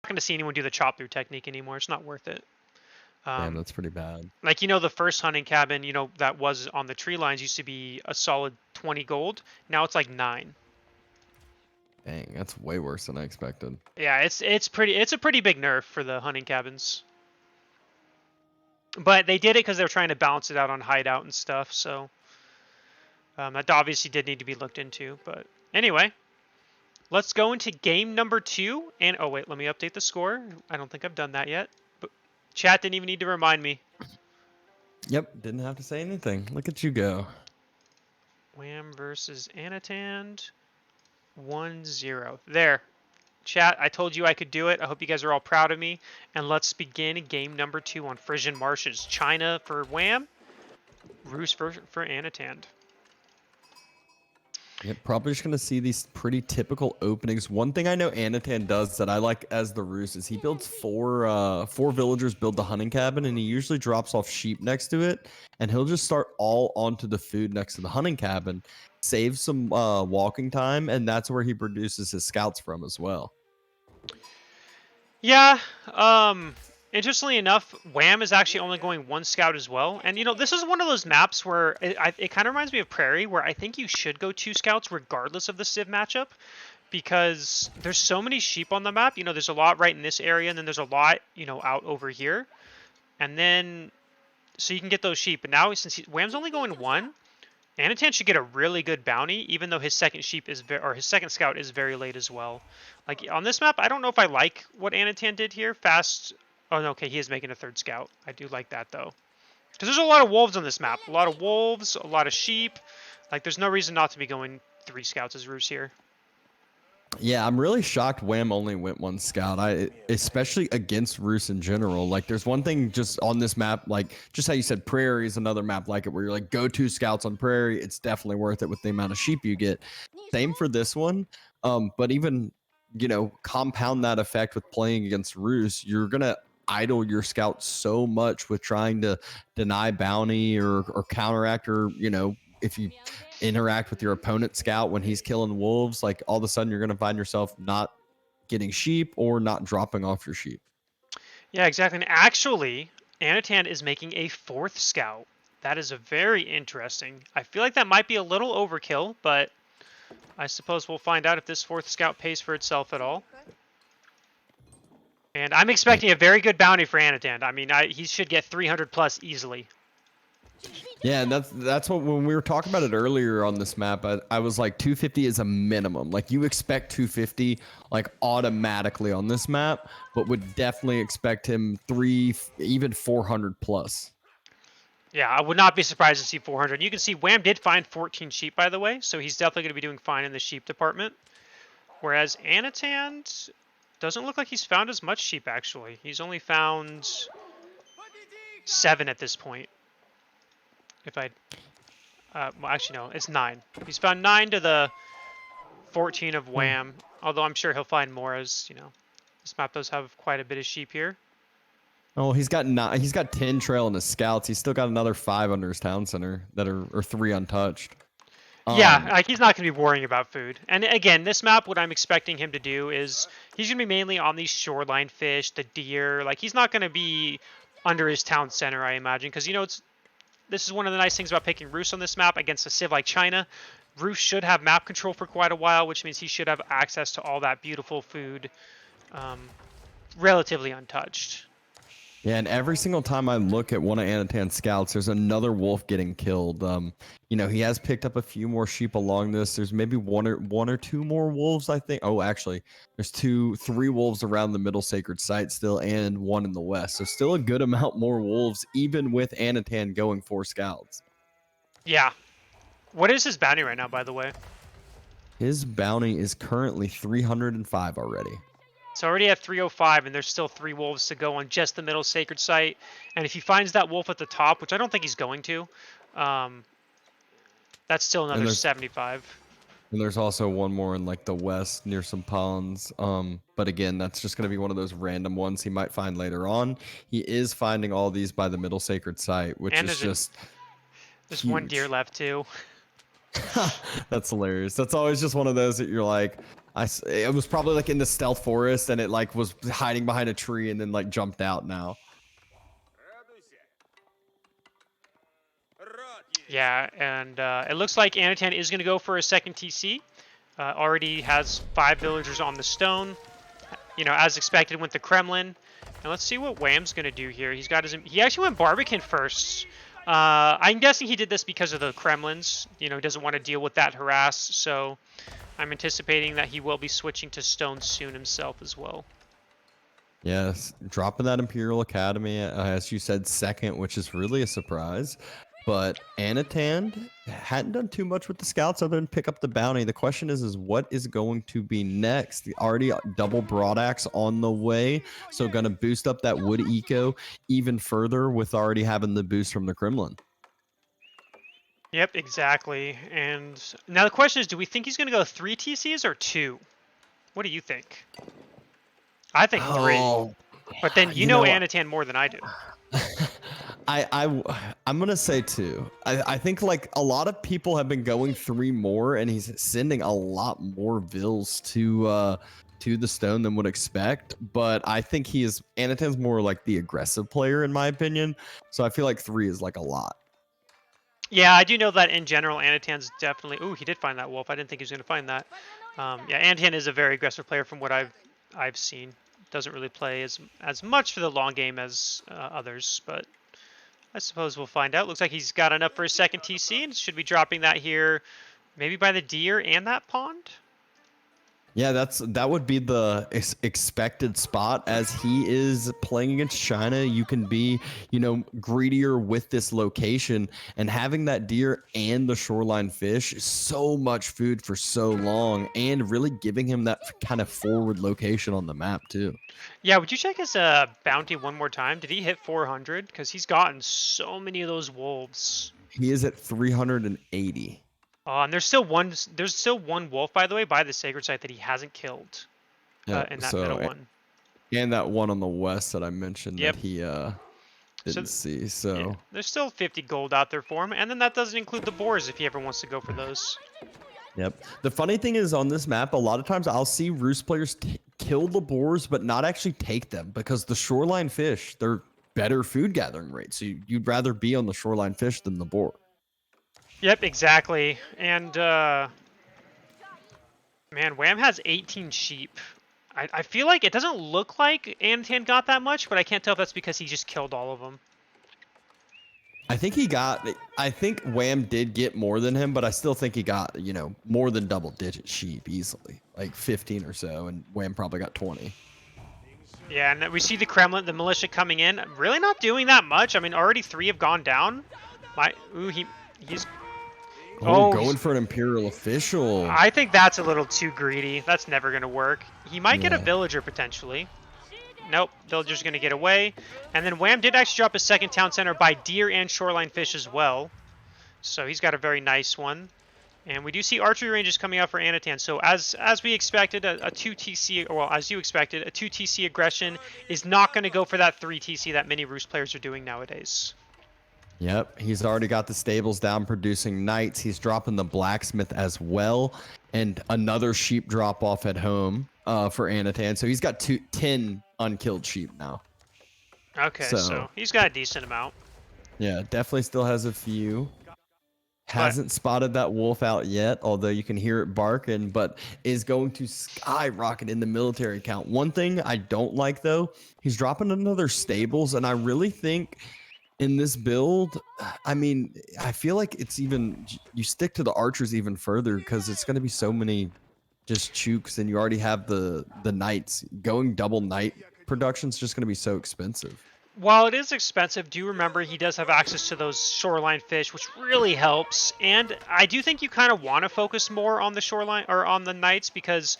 going to see anyone do the chop through technique anymore. It's not worth it. Damn, that's pretty bad. Like, the first hunting cabin, that was on the tree lines used to be a solid 20 gold. Now it's like 9. Dang, that's way worse than I expected. Yeah, it's a pretty big nerf for the hunting cabins. But they did it because they were trying to balance it out on hideout and stuff, so that obviously did need to be looked into. But anyway, let's go into game number 2. And oh wait, let me update the score. I don't think I've done that yet. But chat didn't even need to remind me. Yep, didn't have to say anything. Look at you go. Wham versus Anotand. 1-0. There. Chat, I told you I could do it. I hope you guys are all proud of me. And let's begin game number 2 on Frisian Marshes. China for Wham. Rus for Anotand. Yeah, probably just going to see these pretty typical openings. One thing I know Anotand does that I like as the Rus is he builds four villagers build the hunting cabin, and he usually drops off sheep next to it, and he'll just start all onto the food next to the hunting cabin, save some walking time, and that's where he produces his scouts from as well. Yeah, interestingly enough, Wham is actually only going 1 scout as well. And, this is one of those maps where it kind of reminds me of Prairie, where I think you should go 2 scouts regardless of the Civ matchup, because there's so many sheep on the map. There's a lot right in this area, and then there's a lot, out over here. And then, so you can get those sheep. But now, since Wham's only going 1, Anotand should get a really good bounty, even though his second his second scout is very late as well. Like on this map, I don't know if I like what Anotand did here. Fast. Oh no, okay, he is making a 3rd scout. I do like that though, because there's a lot of wolves on this map. A lot of wolves, a lot of sheep. Like there's no reason not to be going 3 scouts as Rus here. Yeah, I'm really shocked Wham only went 1 scout. Especially against Rus in general. Like, there's one thing just on this map, like just how you said, Prairie is another map like it, where you're like, go 2 scouts on Prairie. It's definitely worth it with the amount of sheep you get. Same for this one. But even compound that effect with playing against Rus, you're gonna idle your scouts so much with trying to deny bounty or counteract, or if you interact with your opponent's scout when he's killing wolves, like all of a sudden you're going to find yourself not getting sheep or not dropping off your sheep. Yeah, exactly. And actually, Anotand is making a 4th scout. That is a very interesting. I feel like that might be a little overkill, but I suppose we'll find out if this 4th scout pays for itself at all. And I'm expecting a very good bounty for Anotand. I mean, he should get 300 plus easily. Yeah, and that's what, when we were talking about it earlier on this map, I was like 250 is a minimum. Like you expect 250 like automatically on this map, but would definitely expect him even 400 plus. Yeah, I would not be surprised to see 400. You can see Wham did find 14 sheep, by the way, so he's definitely going to be doing fine in the sheep department. Whereas Anotand doesn't look like he's found as much sheep, actually. He's only found 7 at this point. Well, actually, no, it's 9. He's found 9 to the 14 of Wham, although I'm sure he'll find more, as, this map does have quite a bit of sheep here. Oh, he's got 9. He's got 10 trail in his scouts. He's still got another 5 under his town center that are 3 untouched. Yeah, like he's not going to be worrying about food. And again, this map, what I'm expecting him to do is he's going to be mainly on these shoreline fish, the deer. Like he's not going to be under his town center, I imagine, because this is one of the nice things about picking Rus on this map against a civ like China. Rus should have map control for quite a while, which means he should have access to all that beautiful food, relatively untouched. Yeah, and every single time I look at one of Anotand's scouts, there's another wolf getting killed. He has picked up a few more sheep along this. There's maybe one or 2 more wolves, I think. Oh, actually, there's 3 wolves around the middle sacred site still, and 1 in the west. So still a good amount more wolves, even with Anotand going 4 scouts. Yeah. What is his bounty right now, by the way? His bounty is currently 305 already. So already at 305, and there's still 3 wolves to go on just the middle sacred site. And if he finds that wolf at the top, which I don't think he's going to, that's still another 75. And there's also 1 more in like the west near some ponds. But again, that's just going to be one of those random ones he might find later on. He is finding all these by the middle sacred site, which is just there's huge. 1 deer left too. That's hilarious. That's always just one of those that you're like, it was probably like in the stealth forest and it like was hiding behind a tree and then like jumped out now. Yeah, and it looks like Anotand is going to go for a second TC. Already has 5 villagers on the stone. You know, as expected with the Kremlin. And let's see what Wham's going to do here. He's got his... He actually went Barbican first. I'm guessing he did this because of the Kremlins. You know, he doesn't want to deal with that harass. So I'm anticipating that he will be switching to stone soon himself as well. Yes, dropping that Imperial Academy, as you said, second, which is really a surprise. But Anotand hadn't done too much with the scouts other than pick up the bounty. The question is what is going to be next? The already double broadaxe on the way, so going to boost up that wood eco even further with already having the boost from the Kremlin. Yep, exactly. And now the question is, do we think he's going to go 3 TCs or 2? What do you think? I think 3. But then you know Anotand more than I do. I'm gonna say 2. I think like a lot of people have been going 3 more, and he's sending a lot more vills to the stone than would expect. But I think Anotand's more like the aggressive player in my opinion. So I feel like 3 is like a lot. Yeah, I do know that in general, Anotand's definitely... Ooh, he did find that wolf. I didn't think he was going to find that. Yeah, Anotand is a very aggressive player from what I've seen. Doesn't really play as much for the long game as others, but I suppose we'll find out. Looks like he's got enough for a second TC, and should be dropping that here, maybe by the deer and that pond. Yeah, that would be the expected spot. As he is playing against China, you can be, greedier with this location, and having that deer and the shoreline fish is so much food for so long, and really giving him that kind of forward location on the map too. Yeah, would you check his bounty one more time? Did he hit 400? Because he's gotten so many of those wolves. He is at 380. And there's still one wolf, by the way, by the sacred site that he hasn't killed. In that middle one. And that one on the west that I mentioned that he didn't see. So yeah, there's still 50 gold out there for him, and then that doesn't include the boars if he ever wants to go for those. Yep. The funny thing is on this map, a lot of times I'll see Roost players kill the boars, but not actually take them because the shoreline fish, they're better food gathering rates. So you'd rather be on the shoreline fish than the boar. Yep, exactly. And, man, Wham has 18 sheep. I feel like it doesn't look like Anotand got that much, but I can't tell if that's because he just killed all of them. I think Wham did get more than him, but I still think he got, more than double-digit sheep easily. Like 15 or so, and Wham probably got 20. Yeah, and we see the Kremlin, the militia coming in. Really not doing that much. I mean, already 3 have gone down. He's... going for an Imperial official. I think that's a little too greedy. That's never going to work. He might get a villager, potentially. Nope, villager's going to get away. And then Wham did actually drop a second town center by deer and shoreline fish as well. So he's got a very nice one. And we do see archery ranges coming out for Anotand. So as we expected, a 2 TC, well, as you expected, a 2 TC aggression is not going to go for that 3 TC that many Roost players are doing nowadays. Yep, he's already got the stables down producing knights. He's dropping the blacksmith as well, and another sheep drop off at home for Anotand. So he's got 10 unkilled sheep now. Okay, so he's got a decent amount. Yeah, definitely still has a few. Hasn't spotted that wolf out yet, although you can hear it barking, but is going to skyrocket in the military count. One thing I don't like, though, he's dropping another stables, and I really think... in this build, I mean, I feel like it's even, you stick to the archers even further because it's going to be so many just chooks, and you already have the knights. Going double knight production is just going to be so expensive. While it is expensive, do remember he does have access to those shoreline fish, which really helps. And I do think you kind of want to focus more on the shoreline or on the knights because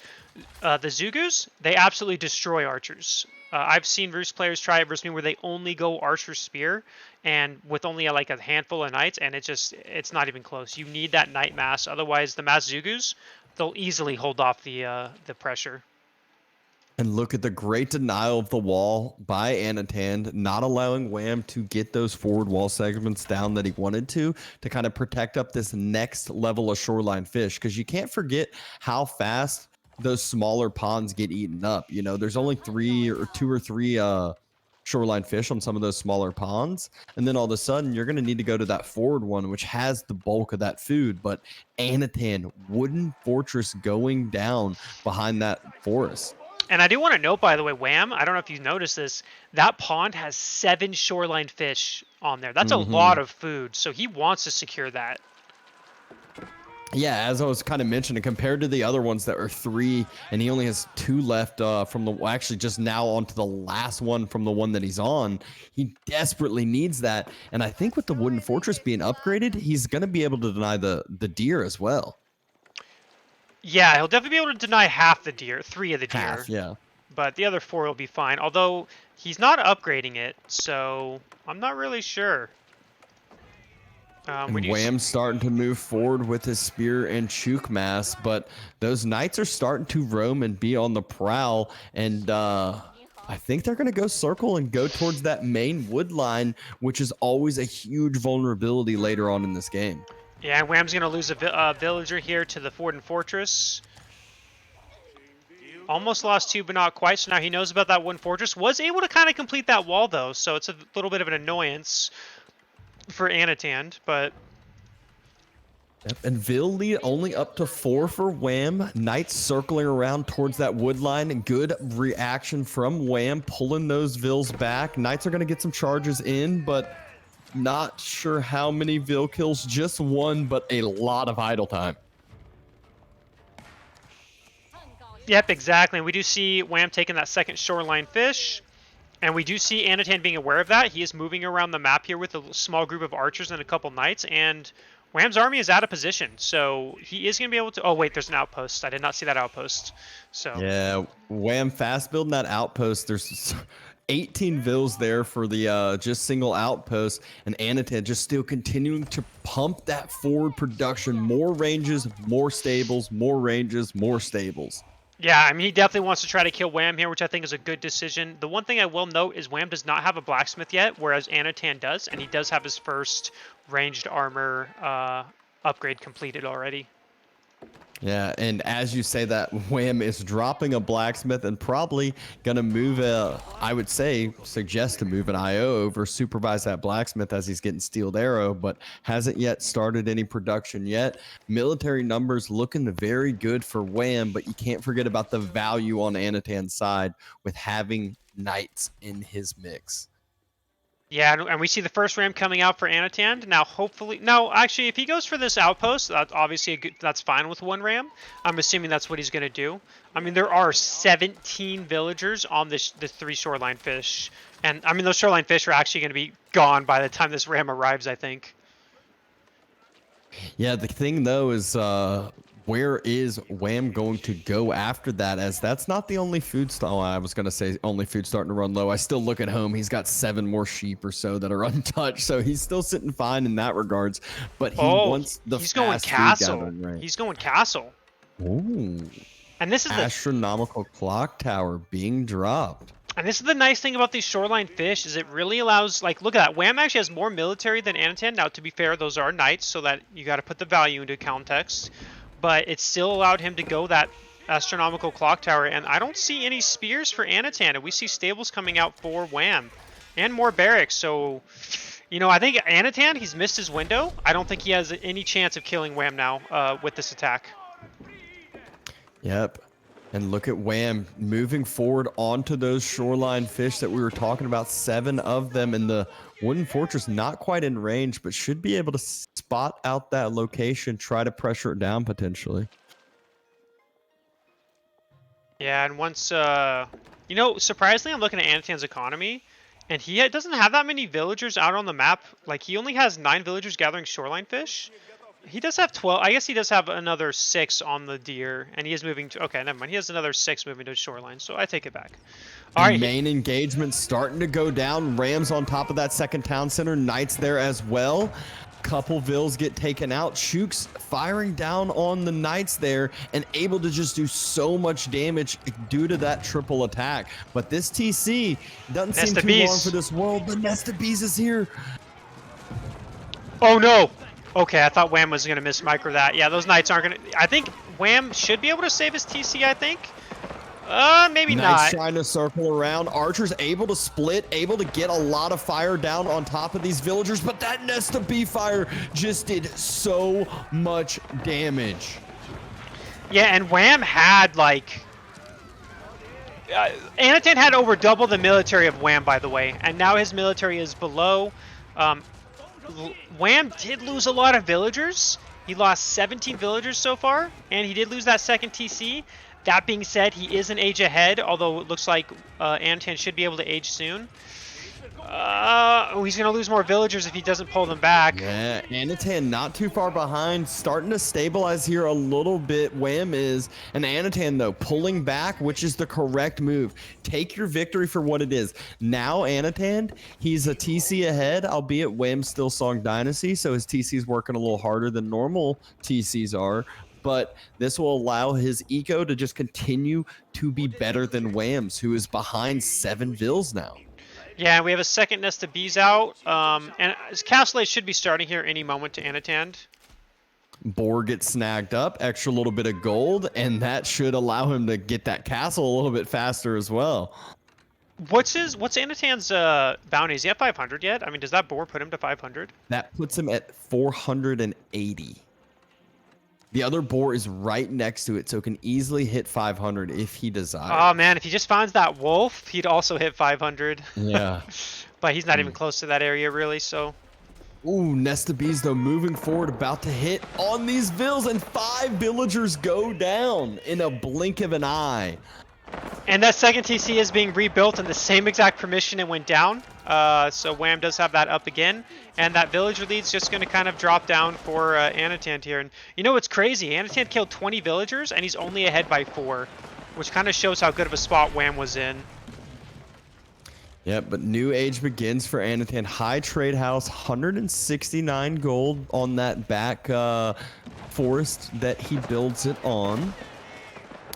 the Zugus, they absolutely destroy archers. I've seen Roost players try it versus me where they only go archer spear and with only like a handful of knights, and it's not even close. You need that knight mass, otherwise the mass Zugus, they'll easily hold off the pressure. And look at the great denial of the wall by Anotand, not allowing Wham to get those forward wall segments down that he wanted to kind of protect up this next level of shoreline fish. Because you can't forget how fast those smaller ponds get eaten up. You know, there's only two or three shoreline fish on some of those smaller ponds. And then all of a sudden, you're going to need to go to that forward one, which has the bulk of that food. But Anotand, wooden fortress going down behind that forest. And I do want to note, by the way, Wham, I don't know if you noticed this, that pond has 7 shoreline fish on there. That's a lot of food, so he wants to secure that. Yeah, as I was kind of mentioning, compared to the other ones that are 3, and he only has 2 left from the, actually just now onto the last one from the one that he's on, he desperately needs that. And I think with the wooden fortress being upgraded, he's going to be able to deny the deer as well. Yeah, he'll definitely be able to deny half the deer, 3 of the deer. Half, yeah. But the other 4 will be fine. Although he's not upgrading it, so I'm not really sure. And Wham's starting to move forward with his spear and chook mass, but those knights are starting to roam and be on the prowl. And I think they're going to go circle and go towards that main wood line, which is always a huge vulnerability later on in this game. Yeah, and Wham's going to lose a villager here to the Ford and Fortress. Almost lost 2, but not quite. So now he knows about that one fortress. Was able to kind of complete that wall, though. So it's a little bit of an annoyance for Anotand, but... Yep. And Vil lead only up to 4 for Wham. Knights circling around towards that wood line. Good reaction from Wham, pulling those Vils back. Knights are going to get some charges in, but... not sure how many Vil kills, just 1, but a lot of idle time. Yep, exactly. And we do see Wham taking that second shoreline fish. And we do see Anotand being aware of that. He is moving around the map here with a small group of archers and a couple knights. And Wham's army is out of position. So he is going to be able to... oh, wait, there's an outpost. I did not see that outpost. So yeah, Wham fast building that outpost. There's... 18 Vils there for the just single outpost, and Anotand just still continuing to pump that forward production. More ranges, more stables, more ranges, more stables. Yeah, I mean, he definitely wants to try to kill Wham here, which I think is a good decision. The one thing I will note is Wham does not have a blacksmith yet, whereas Anotand does, and he does have his first ranged armor upgrade completed already. Yeah, and as you say that, Wham is dropping a blacksmith and probably going to move I would say, suggest to move an IO over, supervise that blacksmith as he's getting steeled arrow, but hasn't yet started any production yet. Military numbers looking very good for Wham, but you can't forget about the value on Anotand's side with having knights in his mix. Yeah, and we see the first ram coming out for Anotand. Now, hopefully... no, actually, if he goes for this outpost, that's obviously that's fine with 1 ram. I'm assuming that's what he's going to do. I mean, there are 17 villagers on the 3 shoreline fish. And, I mean, those shoreline fish are actually going to be gone by the time this ram arrives, I think. Yeah, the thing, though, is... where is Wham going to go after that? As that's not the only food stall. I was going to say only food starting to run low. I still look at home. He's got 7 more sheep or so that are untouched. So he's still sitting fine in that regards. But he wants the he's going castle. He's going castle. Ooh. And this is the astronomical clock tower being dropped. And this is the nice thing about these shoreline fish is it really allows, like, look at that. Wham actually has more military than Anotand. Now, to be fair, those are knights, so that you got to put the value into context. But it still allowed him to go that astronomical clock tower. And I don't see any spears for Anotand. And we see stables coming out for Wham. And more barracks. So, you know, I think Anotand, he's missed his window. I don't think he has any chance of killing Wham now with this attack. Yep. And look at Wham moving forward onto those shoreline fish that we were talking about. 7 of them in the wooden fortress, not quite in range, but should be able to spot out that location, try to pressure it down potentially. Yeah, and once, you know, surprisingly, I'm looking at Anotand's economy, and he doesn't have that many villagers out on the map. Like, he only has 9 villagers gathering shoreline fish. He does have 12. I guess he does have another 6 on the deer, and he is moving to... okay, never mind. He has another 6 moving to shoreline, so I take it back. All right. Main engagement starting to go down. Rams on top of that second town center. Knights there as well. couple Vills get taken out. Shooks firing down on the Knights there and able to just do so much damage due to that triple attack. But this TC doesn't seem Nest of too long bees. for this world. The Nest of Bees is here. Oh no! Okay, I thought Wham was gonna miss micro that. Yeah, those Knights aren't gonna. I think Wham should be able to save his TC. I think. Maybe Knights not. trying to circle around. Archer's able to split, able to get a lot of fire down on top of these villagers, but that Nest of Bee fire just did so much damage. Yeah, and Wham had like. Anotand had over double the military of Wham, by the way, and now his military is below. Wham did lose a lot of villagers. He lost 17 villagers so far, and he did lose that second TC. That being said, he is an age ahead, although it looks like Anotand should be able to age soon. He's going to lose more villagers if he doesn't pull them back. Yeah, Anotand not too far behind, starting to stabilize here a little bit. Wham is, and Anotand though pulling back, which is the correct move. Take your victory for what it is. Now Anotand, he's a TC ahead, albeit Wham's still Song Dynasty, so his TC is working a little harder than normal TCs are. But this will allow his eco to just continue to be better than Wham's, who is behind 7 Vills now. Yeah, we have a second Nest of Bees out, and Castle should be starting here any moment to Anotand. Boar gets snagged up, extra little bit of gold, and that should allow him to get that castle a little bit faster as well. What's Anotand's bounty? Is he at 500 yet? I mean, does that boar put him to 500? That puts him at 480. The other boar is right next to it, so it can easily hit 500 if he desires. Oh man, if he just finds that wolf, he'd also hit 500. Yeah. But he's not even close to that area, really, so... Ooh, Nest of Bees, though, moving forward, about to hit on these Vills, and 5 villagers go down in a blink of an eye. And that second TC is being rebuilt in the same exact permission it went down. So Wham does have that up again. And that villager lead's just going to kind of drop down for Anotand here. And you know what's crazy? Anotand killed 20 villagers, and he's only ahead by 4. Which kind of shows how good of a spot Wham was in. Yep, but new age begins for Anotand. High trade house, 169 gold on that back forest that he builds it on.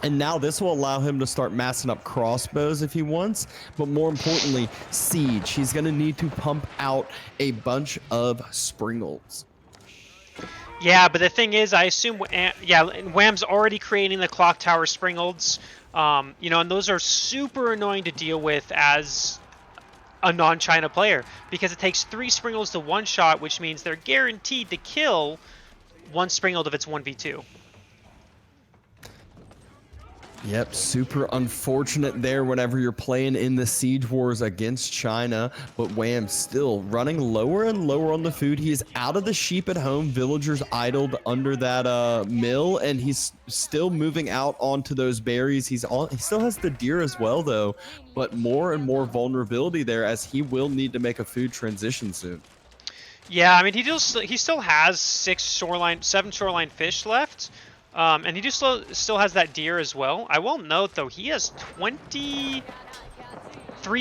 And now this will allow him to start massing up crossbows if he wants, but more importantly, siege. He's going to need to pump out a bunch of springles. Yeah, but the thing is, I assume, Wham's already creating the clock tower springolds, you know, and those are super annoying to deal with as a non-China player, because it takes 3 springolds to one shot, which means they're guaranteed to kill 1 springold if it's 1v2. Yep, super unfortunate there whenever you're playing in the siege wars against China, but Wham still running lower and lower on the food. He's out of the sheep at home, villagers idled under that mill, and he's still moving out onto those berries. He still has the deer as well though, but more and more vulnerability there as he will need to make a food transition soon. Yeah, I mean, he still has 7 shoreline fish left. And he just still has that deer as well. I will note, though, he has 23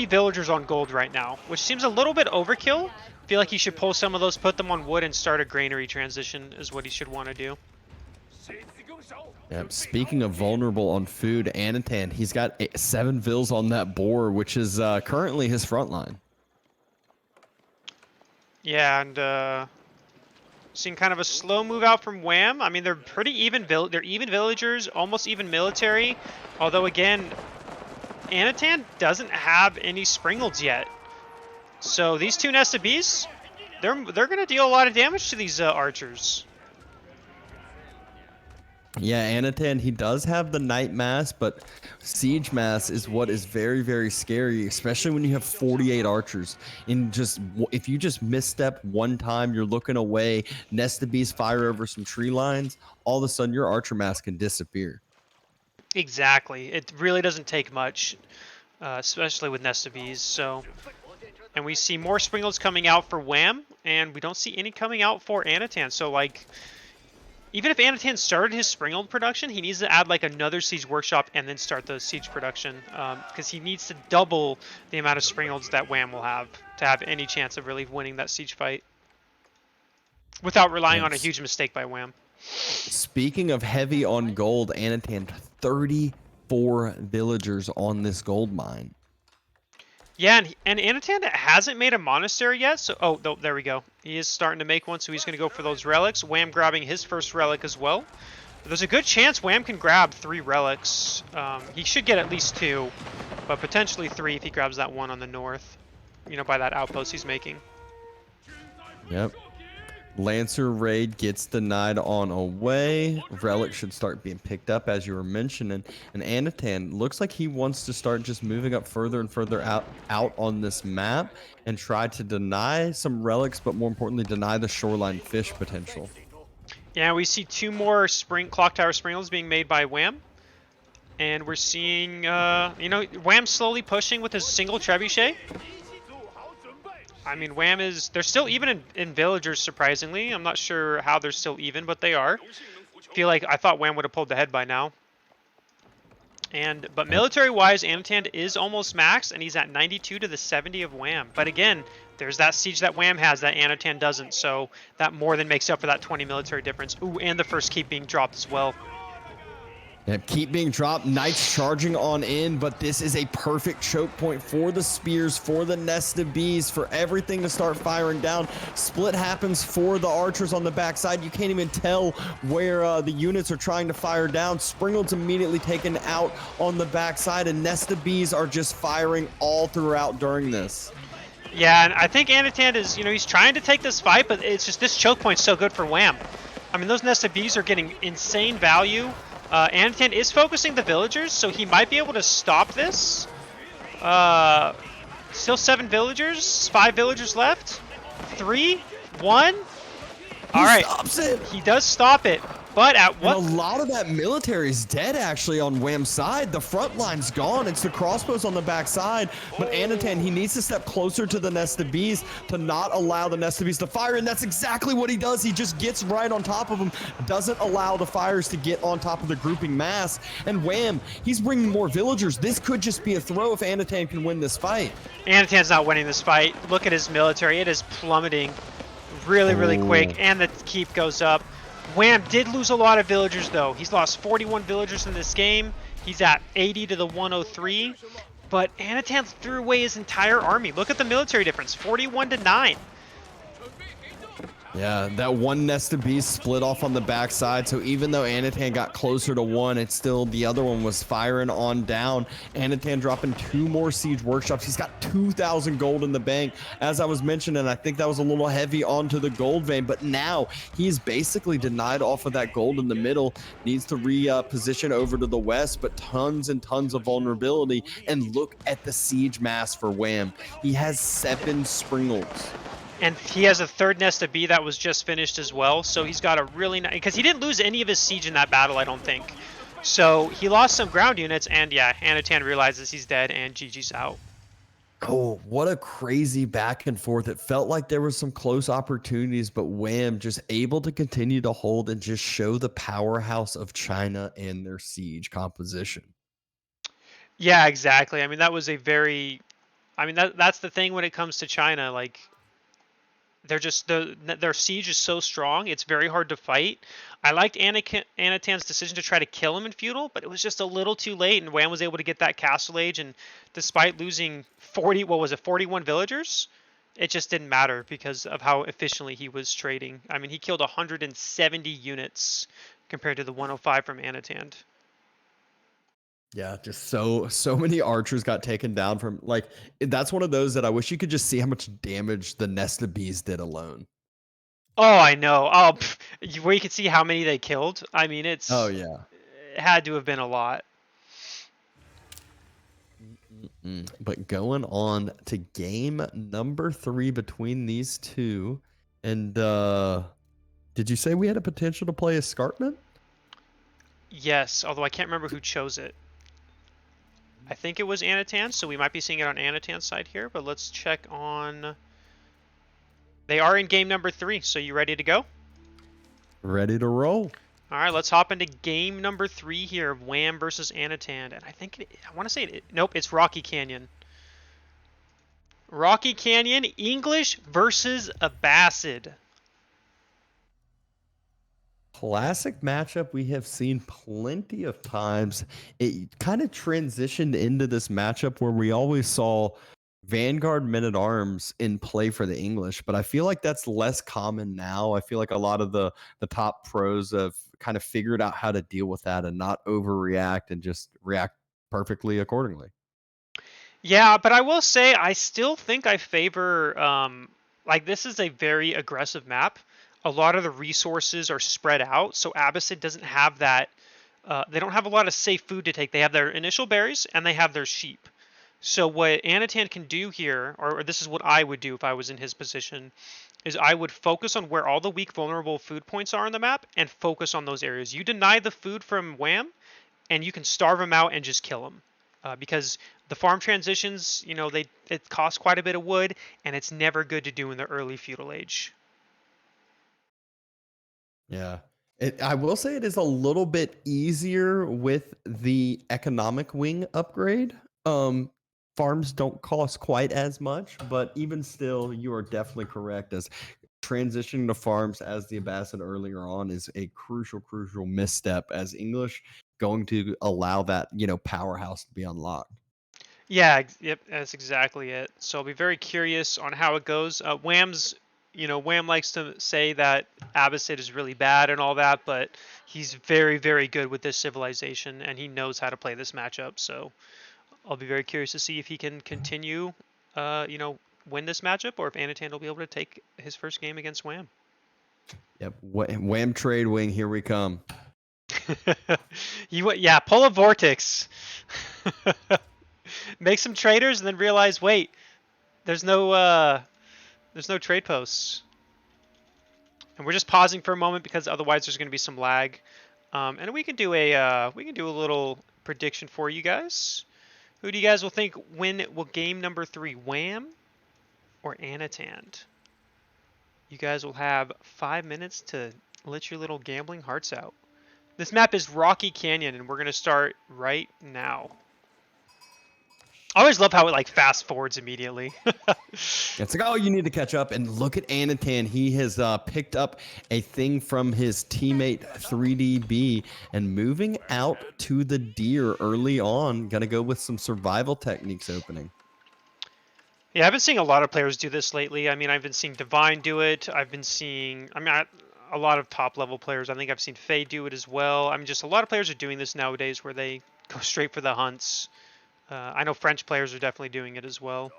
villagers on gold right now, which seems a little bit overkill. I feel like he should pull some of those, put them on wood, and start a granary transition is what he should want to do. Yep, speaking of vulnerable on food, Anotand, he's got 7 vills on that boar, which is currently his front line. Yeah, and seeing kind of a slow move out from Wham. I mean, they're pretty even. They're even villagers, almost even military. Although again, Anotand doesn't have any springolds yet. So these 2 Nest of Bees, they're going to deal a lot of damage to these archers. Yeah, Anotand, he does have the Night Mass, but Siege Mass is what is very, very scary, especially when you have 48 archers. If you just misstep one time, you're looking away, Nest of Bees fire over some tree lines, all of a sudden your archer mass can disappear. Exactly. It really doesn't take much, especially with Nest of Bees. So, and we see more springolds coming out for Wham, and we don't see any coming out for Anotand. So, like, even if Anotand started his springold production, he needs to add like another siege workshop and then start the siege production, because he needs to double the amount of springolds that Wham will have to have any chance of really winning that siege fight. without relying And on a huge mistake by Wham. speaking of heavy on gold, Anotand 34 villagers on this gold mine. Yeah, and Anotand hasn't made a monastery yet, so... Oh, no, there we go. He is starting to make one, so he's going to go for those relics. Wham grabbing his first relic as well. There's a good chance Wham can grab 3 relics. He should get at least 2, but potentially 3 if he grabs that one on the north. You know, by that outpost he's making. Yep. Lancer raid gets denied on away. Relic should start being picked up, as you were mentioning. And Anotand looks like he wants to start just moving up further and further out on this map and try to deny some relics, but more importantly, deny the shoreline fish potential. Yeah, we see 2 more clock tower sprinklers being made by Wham. And we're seeing, you know, Wham slowly pushing with his single trebuchet. I mean, Wham is... They're still even in villagers, surprisingly. I'm not sure how they're still even, but they are. I thought Wham would have pulled ahead by now. But military-wise, Anotand is almost maxed, and he's at 92 to the 70 of Wham. But again, there's that siege that Wham has that Anotand doesn't, so that more than makes up for that 20 military difference. Ooh, and the first keep being dropped as well. Yeah, keep being dropped. Knights charging on in, but this is a perfect choke point for the spears, for the nested bees, for everything to start firing down. Split happens for the archers on the backside. You can't even tell where the units are trying to fire down. Springald's immediately taken out on the backside, and nested bees are just firing all throughout during this. Yeah, and I think Anotand is, you know, he's trying to take this fight, but it's just this choke point's so good for Wham. I mean, those nested bees are getting insane value. Anotand is focusing the villagers, so he might be able to stop this. Still 7 villagers, 5 villagers left. 3, 1. All right, stops it. He does stop it, but at what? And a lot of that military is dead, actually, on Wham's side. The front line's gone. It's the crossbows on the backside. But Anotand, he needs to step closer to the nested bees to not allow the nested bees to fire. And that's exactly what he does. He just gets right on top of them, doesn't allow the fires to get on top of the grouping mass. And Wham, he's bringing more villagers. This could just be a throw if Anotand can win this fight. Anotand's not winning this fight. Look at his military. It is plummeting really quick, and the keep goes up. Wham did lose a lot of villagers, though. He's lost 41 villagers in this game. He's at 80 to the 103. But Anotand threw away his entire army. Look at the military difference, 41 to 9. Yeah, that one nested beast split off on the backside, so even though Anotand got closer to one, it's still the other one was firing on down. Anotand dropping 2 more siege workshops. He's got 2,000 gold in the bank. As I was mentioning, I think that was a little heavy onto the gold vein, but now he's basically denied off of that gold in the middle. Needs to reposition over to the west, but tons and tons of vulnerability. And look at the siege mass for Wham. He has 7 Springles. And he has a 3rd nest of bee that was just finished as well. So he's got a really nice... Because he didn't lose any of his siege in that battle, I don't think. So he lost some ground units. And yeah, Anotand realizes he's dead and GG's out. Oh, what a crazy back and forth. It felt like there were some close opportunities, but Wham just able to continue to hold and just show the powerhouse of China and their siege composition. Yeah, exactly. I mean, that was a very... I mean, that's the thing when it comes to China. Like... They're just their siege is so strong, it's very hard to fight. I liked Anotand's decision to try to kill him in feudal, but it was just a little too late, and Wham was able to get that castle age, and despite losing 41 villagers, it just didn't matter because of how efficiently he was trading. I mean, he killed 170 units compared to the 105 from Anotand. Yeah, just so many archers got taken down from, like, that's one of those that I wish you could just see how much damage the nested bees did alone. Oh, I know. Oh, where you can see how many they killed. I mean, it's... Oh, yeah. It had to have been a lot. But going on to game number 3 between these two. And did you say we had a potential to play Escarpment? Yes, although I can't remember who chose it. I think it was Anotand, so we might be seeing it on Anotand's side here, but let's check on... They are in game number 3, so you ready to go? Ready to roll. All right, let's hop into game number 3 here of Wham versus Anotand. And I think, I want to say, nope, it's Rocky Canyon. Rocky Canyon, English versus Abbasid. classic matchup we have seen plenty of times. It kind of transitioned into this matchup where we always saw Vanguard men at arms in play for the English, but I feel like that's less common now. I feel like a lot of the top pros have kind of figured out how to deal with that and not overreact and just react perfectly accordingly. Yeah, but I will say I still think I favor like this is a very aggressive map. A lot of the resources are spread out, so Abbasid doesn't have that they don't have a lot of safe food to take. They have their initial berries and they have their sheep. So what Anatan can do here, or this is what I would do if I was in his position, is I would focus on where all the weak vulnerable food points are on the map and focus on those areas. You deny the food from Wham, and you can starve them out and just kill them. Because the farm transitions, it costs quite a bit of wood, and it's never good to do in the early feudal age. Yeah. I will say it is a little bit easier with the economic wing upgrade. Farms don't cost quite as much, but even still, you are definitely correct. As transitioning to farms as the ambassador earlier on is a crucial misstep as English going to allow that, powerhouse to be unlocked. Yeah, yep, that's exactly it. So I'll be very curious on how it goes. Wham likes to say that Abbasid is really bad and all that, but he's very good with this civilization, and he knows how to play this matchup. So I'll be very curious to see if he can continue, win this matchup, or if Anatan will be able to take his first game against Wham. Yep. Wham trade wing, here we come. Yeah, pull a vortex. Make some traders and then realize, wait, there's no trade posts. And we're just pausing for a moment because otherwise there's going to be some lag. And we can do a little prediction for you guys. Who do you guys will think will game number 3, Wham or Anotand? You guys will have 5 minutes to let your little gambling hearts out. This map is Rocky Canyon, and we're going to start right now. I always love how it like fast forwards immediately. It's like, oh, you need to catch up. And look at Anatan. He has picked up a thing from his teammate 3DB and moving out to the deer early on. Gonna go with some survival techniques opening. Yeah, I've been seeing a lot of players do this lately. I mean, I've been seeing Divine do it. I've been seeing, a lot of top level players. I think I've seen Faye do it as well. I mean, just a lot of players are doing this nowadays where they go straight for the hunts. I know French players are definitely doing it as well.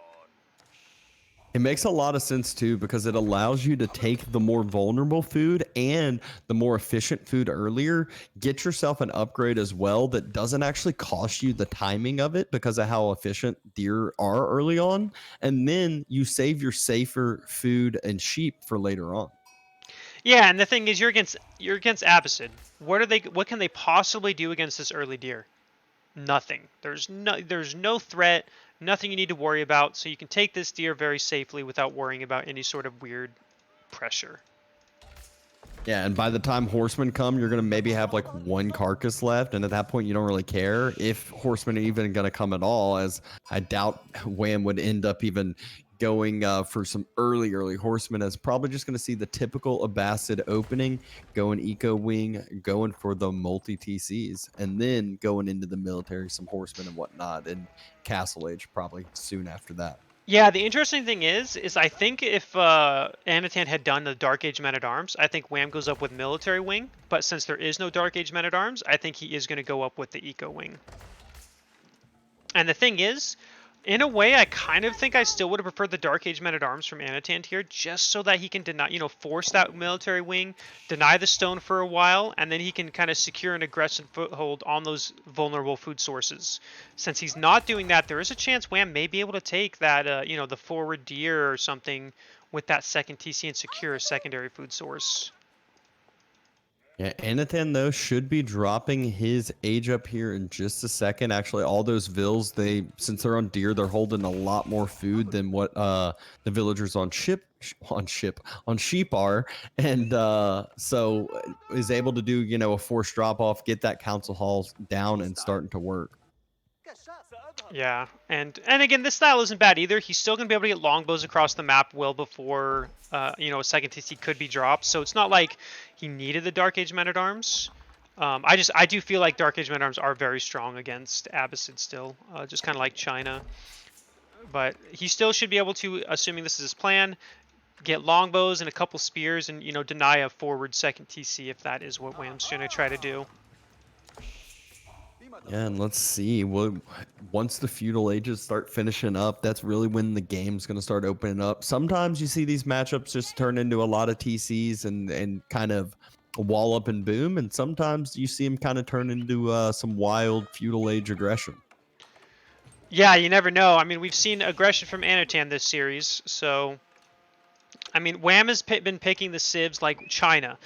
It makes a lot of sense too because it allows you to take the more vulnerable food and the more efficient food earlier. Get yourself an upgrade as well that doesn't actually cost you the timing of it because of how efficient deer are early on. And then you save your safer food and sheep for later on. Yeah, and the thing is, you're against Abbasid. What can they possibly do against this early deer? Nothing. There's no threat, nothing you need to worry about, so you can take this deer very safely without worrying about any sort of weird pressure. Yeah, and by the time horsemen come, you're gonna maybe have like one carcass left, and at that point, you don't really care if horsemen are even gonna come at all. As I doubt Wham would end up even going for some early horsemen. As probably just gonna see the typical Abbasid opening, going eco wing, going for the multi TCs, and then going into the military, some horsemen and whatnot, and Castle Age probably soon after that. Yeah, the interesting thing is I think if Anatan had done the Dark Age Men at Arms, I think Wham goes up with Military Wing. But since there is no Dark Age Men at Arms, I think he is going to go up with the Eco Wing. And the thing is, in a way, I kind of think I still would have preferred the Dark Age Men at Arms from Anotand here, just so that he can force that military wing, deny the stone for a while, and then he can kind of secure an aggressive foothold on those vulnerable food sources. Since he's not doing that, there is a chance Wham may be able to take that, the forward deer or something with that second TC and secure a secondary food source. Yeah, Anathan though should be dropping his age up here in just a second. Actually, all those vills, since they're on deer, they're holding a lot more food than what the villagers on sheep are, and so is able to do a forced drop off, get that council hall down and starting to work. Yeah, and again, this style isn't bad either. He's still going to be able to get longbows across the map well before, a second TC could be dropped. So it's not like he needed the Dark Age Men-at-Arms. I do feel like Dark Age Men-at-Arms are very strong against Abbasid still, just kind of like China. But he still should be able to, assuming this is his plan, get longbows and a couple spears and, deny a forward second TC if that is what Wham's going to try to do. Yeah, and let's see. Well, once the feudal ages start finishing up, that's really when the game's going to start opening up. Sometimes you see these matchups just turn into a lot of TCs and kind of wall up and boom, and sometimes you see them kind of turn into some wild feudal age aggression. Yeah, you never know. I mean, we've seen aggression from Anotand this series, so I mean, Wham has been picking the civs like China,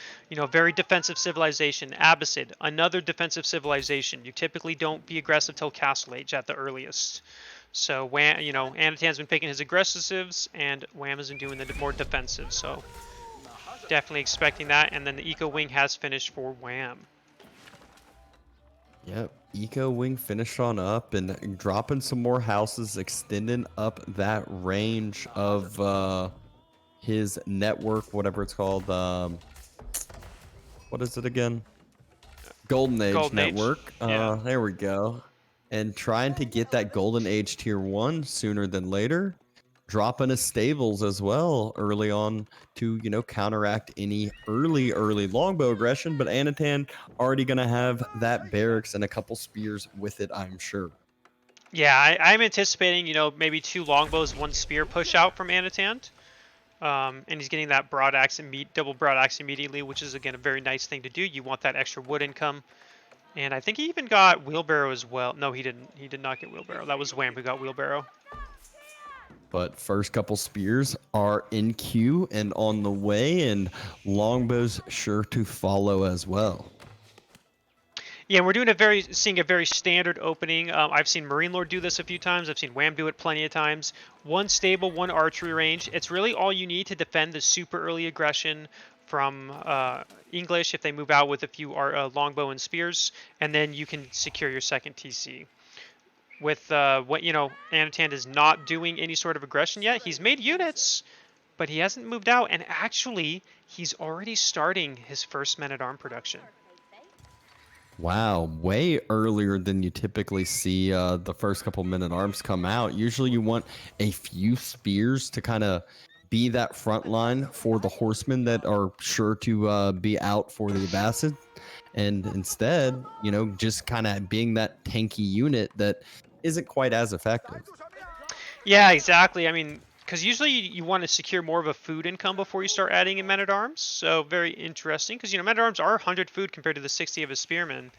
very defensive civilization. Abbasid, another defensive civilization. You typically don't be aggressive till Castle Age at the earliest. So Wham, Anotand's been picking his aggressive civs, and Wham has been doing the more defensive. So definitely expecting that. And then the Eco Wing has finished for Wham. Yep, Eco Wing finished on up and dropping some more houses, extending up that range of his network, whatever it's called. What is it again? Golden Age Golden Age. network. Yeah. There we go. And trying to get that Golden Age tier 1 sooner than later. Dropping his stables as well early on to, counteract any early longbow aggression. But Anotand already going to have that barracks and a couple spears with it, I'm sure. Yeah, I'm anticipating, maybe 2 longbows, 1 spear push out from Anotand. And he's getting that broad axe double broad axe immediately, which is again a very nice thing to do. You want that extra wood income. And I think he even got wheelbarrow as well. No, he didn't. He did not get wheelbarrow. That was Wham who got wheelbarrow. But first couple spears are in queue and on the way, and longbows sure to follow as well. Yeah, we're seeing a very standard opening. I've seen Marine Lord do this a few times. I've seen Wham do it plenty of times. 1 stable, 1 archery range. It's really all you need to defend the super early aggression from English if they move out with a few longbow and spears, and then you can secure your second TC. With Anotand is not doing any sort of aggression yet. He's made units, but he hasn't moved out, and actually, he's already starting his first men-at-arm production. Wow, way earlier than you typically see the first couple men-at-arms come out. Usually you want a few spears to kind of be that front line for the horsemen that are sure to be out for the Abbasid. And instead, just kind of being that tanky unit that isn't quite as effective. Yeah, exactly. I mean, because usually you want to secure more of a food income before you start adding in men-at-arms. So very interesting, because men-at-arms are 100 food compared to the 60 of a spearman.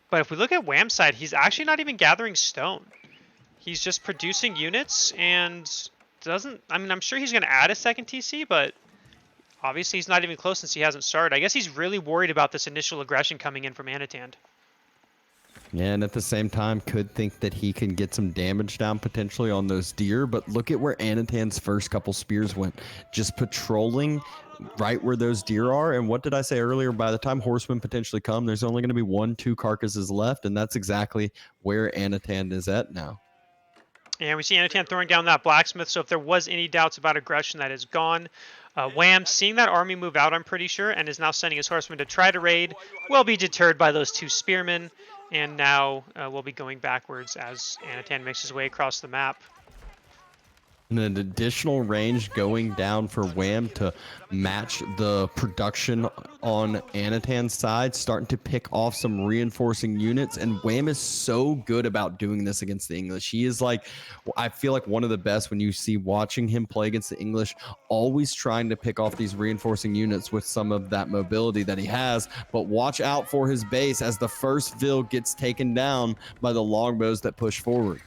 But if we look at Wham's side, he's actually not even gathering stone. He's just producing units and doesn't... I mean, I'm sure he's going to add a second TC, but obviously he's not even close since he hasn't started. I guess he's really worried about this initial aggression coming in from Anotand. Yeah, and at the same time, could think that he can get some damage down potentially on those deer. But look at where Anotand's first couple spears went. Just patrolling right where those deer are. And what did I say earlier? By the time horsemen potentially come, there's only going to be 1-2 carcasses left. And that's exactly where Anotand is at now. And we see Anotand throwing down that blacksmith. So if there was any doubts about aggression, that is gone. Wham, seeing that army move out, I'm pretty sure, and is now sending his horsemen to try to raid, will be deterred by those 2 spearmen. And now we'll be going backwards as Anotand makes his way across the map. And an additional range going down for Wham to match the production on Anotand's side, starting to pick off some reinforcing units. And Wham is so good about doing this against the English. He is like, I feel like one of the best when you see watching him play against the English, always trying to pick off these reinforcing units with some of that mobility that he has. But watch out for his base as the first Vil gets taken down by the longbows that push forward.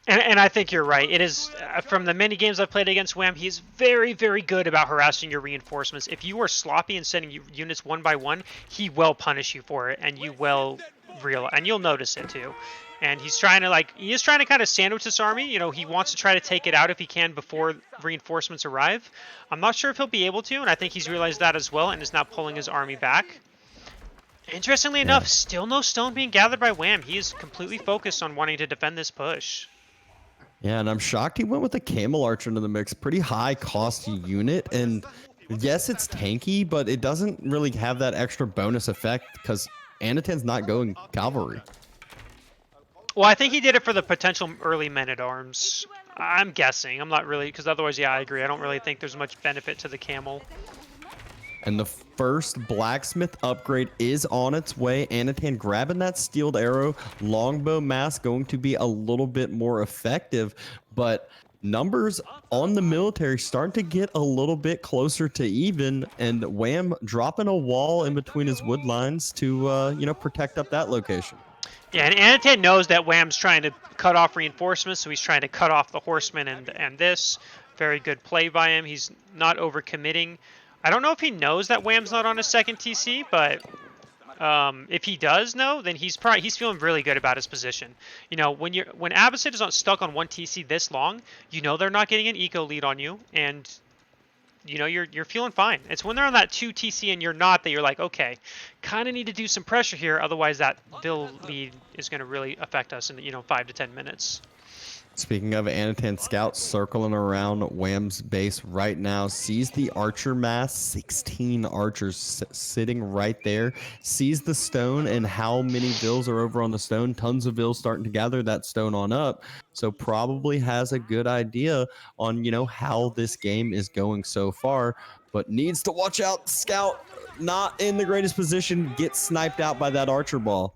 And I think you're right. It is, from the many games I've played against Wham, he's very, very good about harassing your reinforcements. If you are sloppy and sending units 1 by 1, he will punish you for it, and you will and you'll notice it too. And he's trying to kind of sandwich this army. He wants to try to take it out if he can before reinforcements arrive. I'm not sure if he'll be able to, and I think he's realized that as well, and is now pulling his army back. Interestingly enough, still no stone being gathered by Wham. He is completely focused on wanting to defend this push. Yeah, and I'm shocked he went with the Camel Archer into the mix. Pretty high cost unit, and yes, it's tanky, but it doesn't really have that extra bonus effect because Anatand's not going cavalry. Well, I think he did it for the potential early men-at-arms. I'm guessing. I'm not really, because otherwise, yeah, I agree. I don't really think there's much benefit to the camel. And the first blacksmith upgrade is on its way. Anatand grabbing that steeled arrow. Longbow mask going to be a little bit more effective, but numbers on the military starting to get a little bit closer to even, and Wham dropping a wall in between his wood lines to protect up that location. Yeah, and Annotan knows that Wham's trying to cut off reinforcements, so he's trying to cut off the horsemen and this. Very good play by him. He's not overcommitting. I don't know if he knows that Wham's not on his second TC, but if he does know, then he's feeling really good about his position. You know, when Abbasid is not stuck on one TC this long, you know they're not getting an eco lead on you, and you know you're feeling fine. It's when they're on that 2 TC and you're not that you're like, okay, kind of need to do some pressure here, otherwise that Bill lead is going to really affect us in 5 to 10 minutes. Speaking of, Anatan scouts circling around Wham's base right now, sees the archer mass, 16 archers sitting right there, sees the stone and how many vills are over on the stone, tons of vills starting to gather that stone on up, so probably has a good idea on, how this game is going so far, but needs to watch out. Scout not in the greatest position, gets sniped out by that archer ball.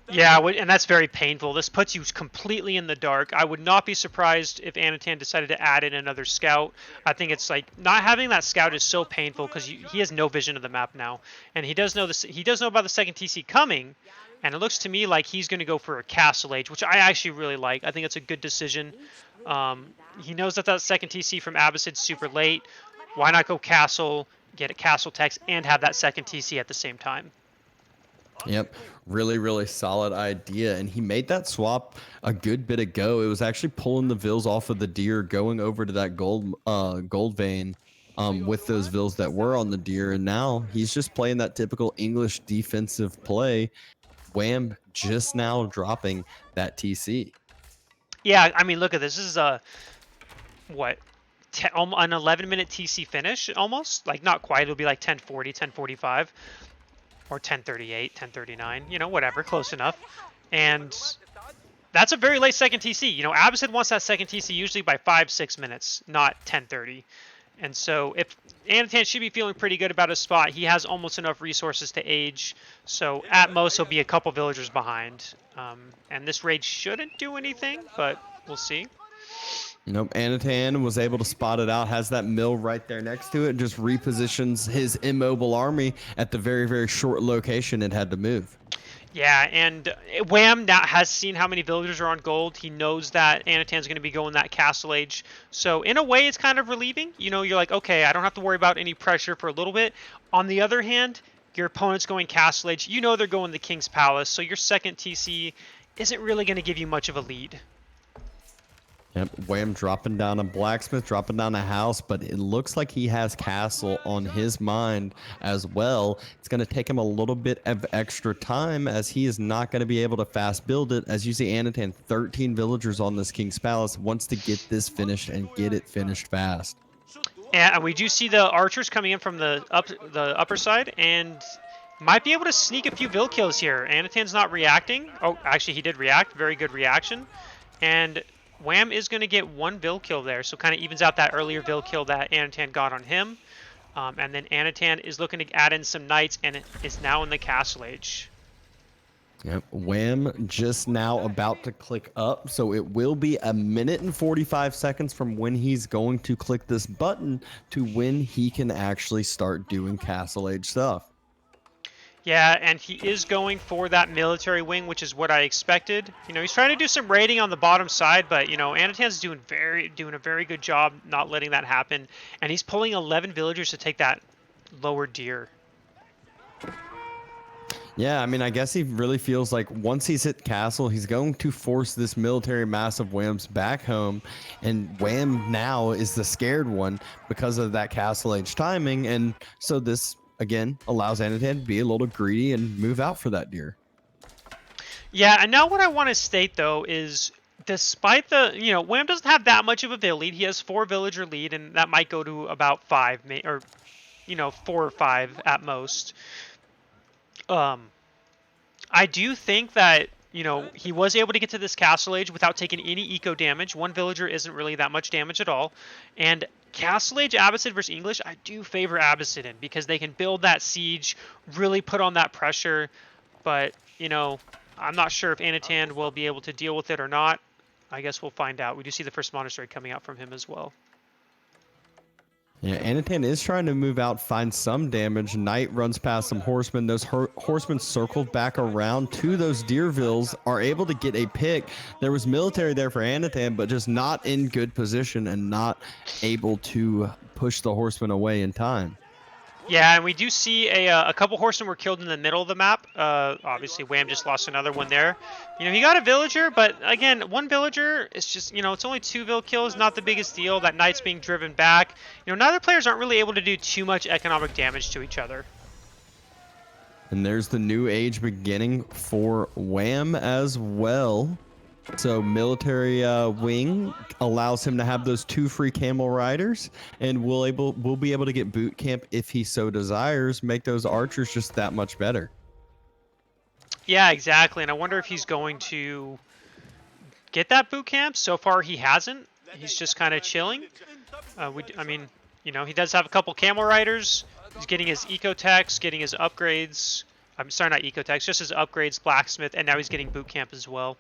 Yeah, and that's very painful. This puts you completely in the dark. I would not be surprised if Anatan decided to add in another scout. I think it's like not having that scout is so painful because he has no vision of the map now, and he does know this. He does know about the second TC coming, and it looks to me like he's going to go for a castle age, which I actually really like. I think it's a good decision. He knows that second TC from Abbasid's super late. Why not go castle, get a castle text, and have that second TC at the same time? Yep, really, really solid idea. And he made that swap a good bit ago. It was actually pulling the vills off of the deer, going over to that gold vein with those vills that were on the deer. And now he's just playing that typical English defensive play. Wham just now dropping that TC. Yeah, I mean, look at this. This is a, what, an 11-minute TC finish almost? Like, not quite. It'll be like 10:40, 10:45. Or 10:38, 10:39, whatever, close enough. And that's a very late second TC. Abbasid wants that second TC usually by 5-6 minutes, not 10:30. And so if Anatan should be feeling pretty good about his spot, he has almost enough resources to age. So at most, he'll be a couple villagers behind. And this raid shouldn't do anything, but we'll see. Nope, Anatan was able to spot it out, has that mill right there next to it, just repositions his immobile army at the very, very short location it had to move. Yeah, and Wham now has seen how many villagers are on gold. He knows that Anatan's going to be going that castle age. So in a way, it's kind of relieving. You're like, okay, I don't have to worry about any pressure for a little bit. On the other hand, your opponent's going castle age. They're going the King's Palace, so your second TC isn't really going to give you much of a lead. Yep, Wham dropping down a blacksmith, dropping down a house, but it looks like he has castle on his mind as well. It's going to take him a little bit of extra time as he is not going to be able to fast build it. As you see, Anatan, 13 villagers on this King's Palace, wants to get this finished and get it finished fast. And we do see the archers coming in from the upper side and might be able to sneak a few vill kills here. Anatan's not reacting. Oh, actually, he did react. Very good reaction. And Wham is going to get one vill kill there, so kind of evens out that earlier vill kill that Anatan got on him. And then Anatan is looking to add in some knights, and is now in the castle age. Yep, Wham just now about to click up, so it will be 1 minute and 45 seconds from when he's going to click this button to when he can actually start doing castle age stuff. Yeah, and he is going for that military wing, which is what I expected. He's trying to do some raiding on the bottom side, but Anatan's doing a very good job not letting that happen, and he's pulling 11 villagers to take that lower deer. Yeah, I mean, I guess he really feels like once he's hit castle, he's going to force this military mass of Wham's back home, and Wham now is the scared one because of that castle age timing, and so this again allows Anatan to be a little greedy and move out for that deer. Yeah, and now what I want to state though is despite the, Wham doesn't have that much of a vill lead. He has 4 villager lead, and that might go to about 5, or 4 or 5 at most. I do think that, he was able to get to this Castle Age without taking any eco damage. 1 villager isn't really that much damage at all. And Castle Age Abbasid versus English, I do favor Abbasid in because they can build that siege, really put on that pressure. But, I'm not sure if Anotand will be able to deal with it or not. I guess we'll find out. We do see the first monastery coming out from him as well. Yeah, Anotand is trying to move out, find some damage. Knight runs past some horsemen. Those horsemen circled back around to those Deervilles, are able to get a pick. There was military there for Anotand, but just not in good position and not able to push the horsemen away in time. Yeah, and we do see a couple horsemen were killed in the middle of the map. Obviously, Wham just lost another one there. He got a villager, but again, 1 villager is just, it's only 2 vill kills, not the biggest deal. That knight's being driven back. Neither players aren't really able to do too much economic damage to each other. And there's the new age beginning for Wham as well. So military wing allows him to have those 2 free camel riders, and we'll be able to get boot camp if he so desires, make those archers just that much better. Yeah, exactly. And I wonder if he's going to get that boot camp. So far, he hasn't. He's just kind of chilling. He does have a couple camel riders. He's getting his ecotechs, getting his upgrades. I'm sorry, not ecotechs, just his upgrades, blacksmith, and now he's getting boot camp as well.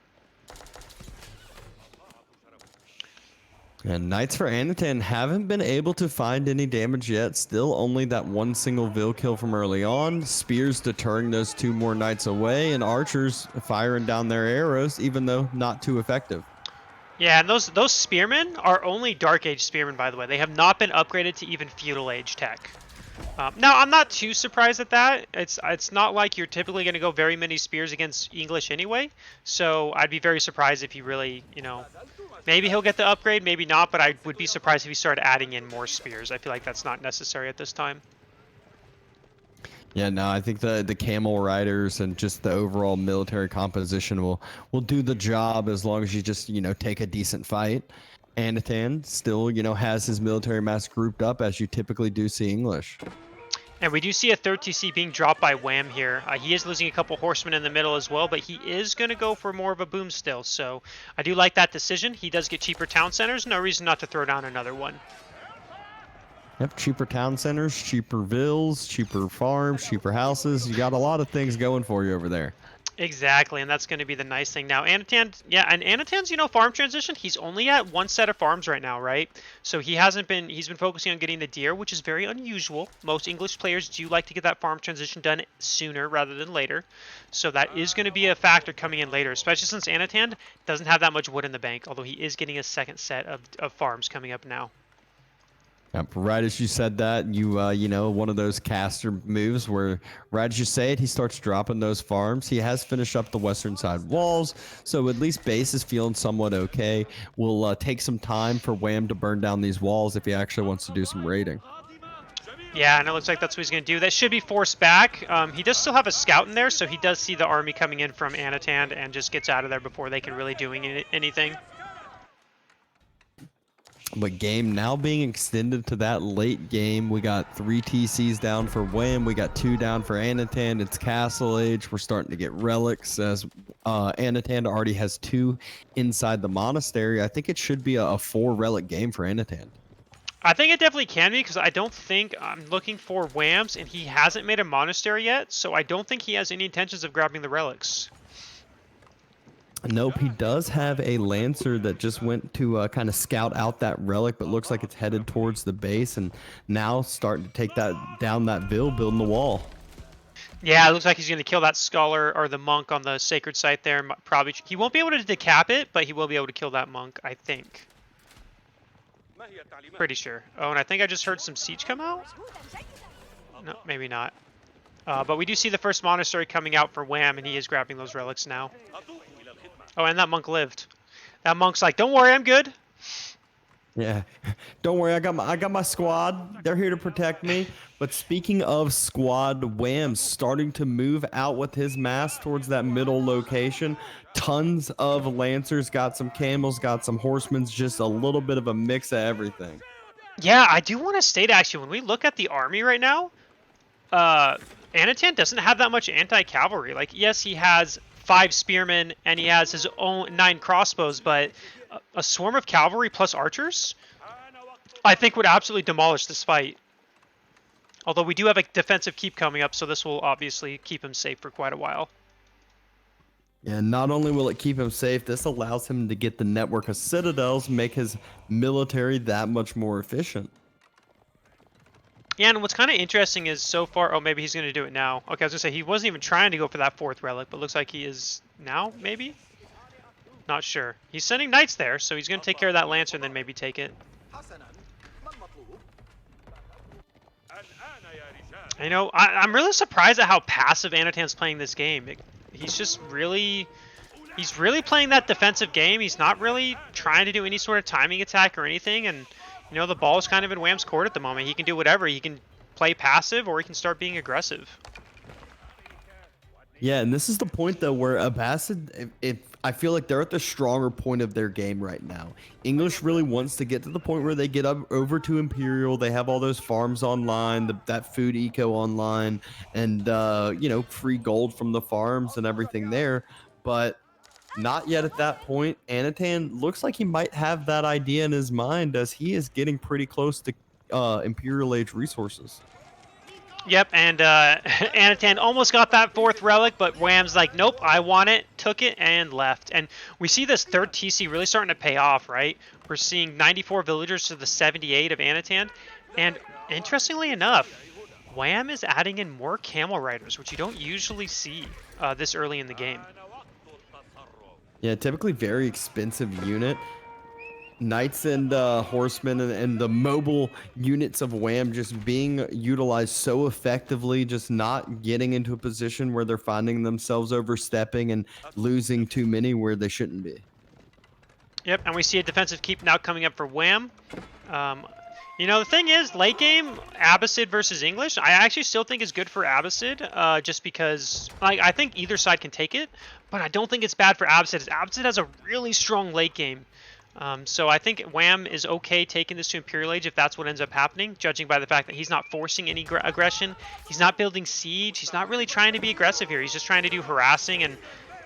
And Knights for Anotand haven't been able to find any damage yet. Still only that 1 single vill kill from early on. Spears deterring those 2 more Knights away, and archers firing down their arrows, even though not too effective. Yeah, and those spearmen are only Dark Age spearmen, by the way. They have not been upgraded to even Feudal Age tech. Now, I'm not too surprised at that. It's not like you're typically going to go very many spears against English anyway. So I'd be very surprised if he really, maybe he'll get the upgrade, maybe not. But I would be surprised if he started adding in more spears. I feel like that's not necessary at this time. Yeah, no, I think the camel riders and just the overall military composition will do the job as long as you just, take a decent fight. Anotand still, has his military mass grouped up as you typically do see English. And we do see a 3rd TC being dropped by Wham here. He is losing a couple horsemen in the middle as well, but he is going to go for more of a boom still. So I do like that decision. He does get cheaper town centers. No reason not to throw down another one. Yep, cheaper town centers, cheaper vills, cheaper farms, cheaper houses. You got a lot of things going for you over there. Exactly, and that's going to be the nice thing. Now, Anotand, yeah, and Anotand's, farm transition, he's only at 1 set of farms right now, right? So he's been focusing on getting the deer, which is very unusual. Most English players do like to get that farm transition done sooner rather than later. So that is going to be a factor coming in later, especially since Anotand doesn't have that much wood in the bank, although he is getting a 2nd set of farms coming up now. Yep, right as you said that, one of those caster moves where right as you say it, he starts dropping those farms. He has finished up the western side walls, so at least base is feeling somewhat okay. Will take some time for Wham to burn down these walls if he actually wants to do some raiding. Yeah, and it looks like that's what he's going to do. That should be forced back. He does still have a scout in there, so he does see the army coming in from Anotand and just gets out of there before they can really do anything. But game now being extended to that late game. We got 3 TCs down for Wham. We got 2 down for Anotand. It's Castle Age. We're starting to get relics as Anotand already has 2 inside the monastery. I think it should be a 4 relic game for Anotand. I think it definitely can be because I don't think I'm looking for Whams and he hasn't made a monastery yet. So I don't think he has any intentions of grabbing the relics. Nope, he does have a Lancer that just went to kind of scout out that relic, but looks like it's headed towards the base and now starting to take that down that vill, building the wall. Yeah, it looks like he's going to kill that scholar or the monk on the sacred site there. Probably he won't be able to decap it, but he will be able to kill that monk, I think. Pretty sure. Oh, and I think I just heard some siege come out? No, maybe not. But we do see the first monastery coming out for Wham, and he is grabbing those relics now. Oh, and that monk lived. That monk's like, don't worry, I'm good. Yeah, don't worry. I got my squad. They're here to protect me. But speaking of squad, Wham starting to move out with his mass towards that middle location. Tons of lancers, got some camels, got some horsemen. Just a little bit of a mix of everything. Yeah, I do want to state actually, when we look at the army right now, uh, Anotand doesn't have that much anti-cavalry. Like, yes, he has 5 spearmen and he has his own 9 crossbows, but a swarm of cavalry plus archers, I think would absolutely demolish this fight. Although we do have a defensive keep coming up, so this will obviously keep him safe for quite a while. And not only will it keep him safe, this allows him to get the network of citadels, make his military that much more efficient. Yeah, and what's kind of interesting is so far... Oh, maybe he's going to do it now. Okay, I was going to say, he wasn't even trying to go for that 4th relic, but looks like he is now, maybe? Not sure. He's sending knights there, so he's going to take care of that lancer and then maybe take it. You know, I'm really surprised at how passive Anotand's playing this game. He's just really... He's really playing that defensive game. He's not really trying to do any sort of timing attack or anything, and... You know, the ball's kind of in Wham's court at the moment. He can do whatever. He can play passive or he can start being aggressive. Yeah, and this is the point though where Abbasid, if I feel like they're at the stronger point of their game right now. English really wants to get to the point where they get up over to Imperial. They have all those farms online, that food eco online, and you know, free gold from the farms and everything there. But not yet at that point. Anotand looks like he might have that idea in his mind as he is getting pretty close to Imperial Age resources. Yep, and Anotand almost got that 4th relic, but Wham's like, nope, I want it, took it, and left. And we see this 3rd TC really starting to pay off, right? We're seeing 94 villagers to the 78 of Anotand. And interestingly enough, Wham is adding in more camel riders, which you don't usually see this early in the game. Yeah, typically very expensive unit. Knights and horsemen and the mobile units of Wham just being utilized so effectively, just not getting into a position where they're finding themselves overstepping and losing too many where they shouldn't be. Yep, and we see a defensive keep now coming up for Wham. You know, the thing is, late game, Abbasid versus English, I actually still think is good for Abbasid, just because I think either side can take it, but I don't think it's bad for Abbasid. Abbasid has a really strong late game. So I think Wham is okay taking this to Imperial Age if that's what ends up happening, judging by the fact that he's not forcing any aggression. He's not building siege. He's not really trying to be aggressive here. He's just trying to do harassing, and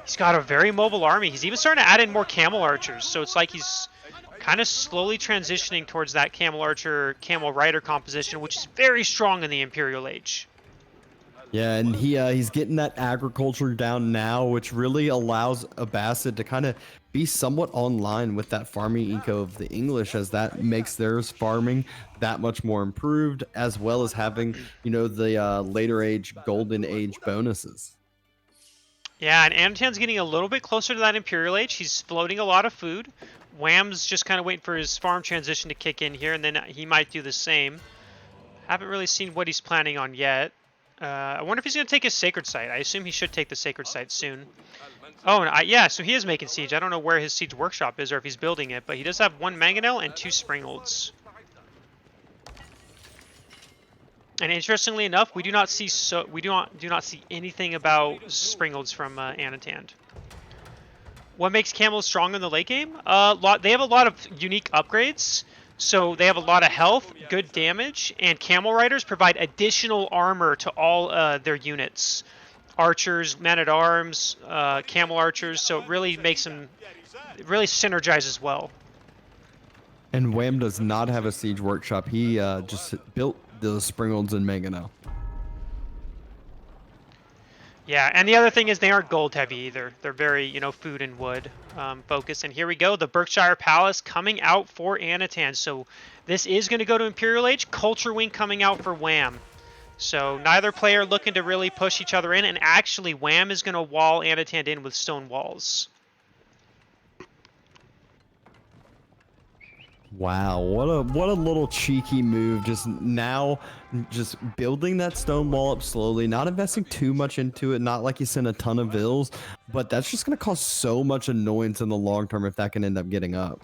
he's got a very mobile army. He's even starting to add in more camel archers, so it's like he's kind of slowly transitioning towards that camel archer, camel rider composition, which is very strong in the Imperial Age. Yeah, and he's getting that agriculture down now, which really allows Abbasid to kind of be somewhat online with that farming eco of the English, as that makes theirs farming that much more improved, as well as having, you know, the later age, golden age bonuses. Yeah, and Anotand's getting a little bit closer to that Imperial Age. He's floating a lot of food. Wham's just kind of waiting for his farm transition to kick in here, and then he might do the same. Haven't really seen what he's planning on yet. I wonder if he's going to take his Sacred Site. I assume he should take the Sacred Site soon. Oh, and yeah, so he is making siege. I don't know where his siege workshop is or if he's building it, but he does have 1 Mangonel and 2 Springolds. And interestingly enough, we do not see see anything about Springolds from Anotand. What makes camels strong in the late game? They have a lot of unique upgrades. So they have a lot of health, good damage, and camel riders provide additional armor to all their units. Archers, men-at-arms, camel archers, so it really makes them, it really synergizes well. And Wham does not have a siege workshop. He just built the Springolds and Mangonel. Yeah, and the other thing is they aren't gold heavy either. They're very, you know, food and wood focused. And here we go, the Berkshire Palace coming out for Anotand. So this is going to go to Imperial Age. Culture Wing coming out for Wham. So neither player looking to really push each other in. And actually, Wham is going to wall Anotand in with stone walls. Wow, what a little cheeky move. Just building that stone wall up slowly, not investing too much into it, not like you send a ton of vills, but that's just going to cause so much annoyance in the long term if that can end up getting up.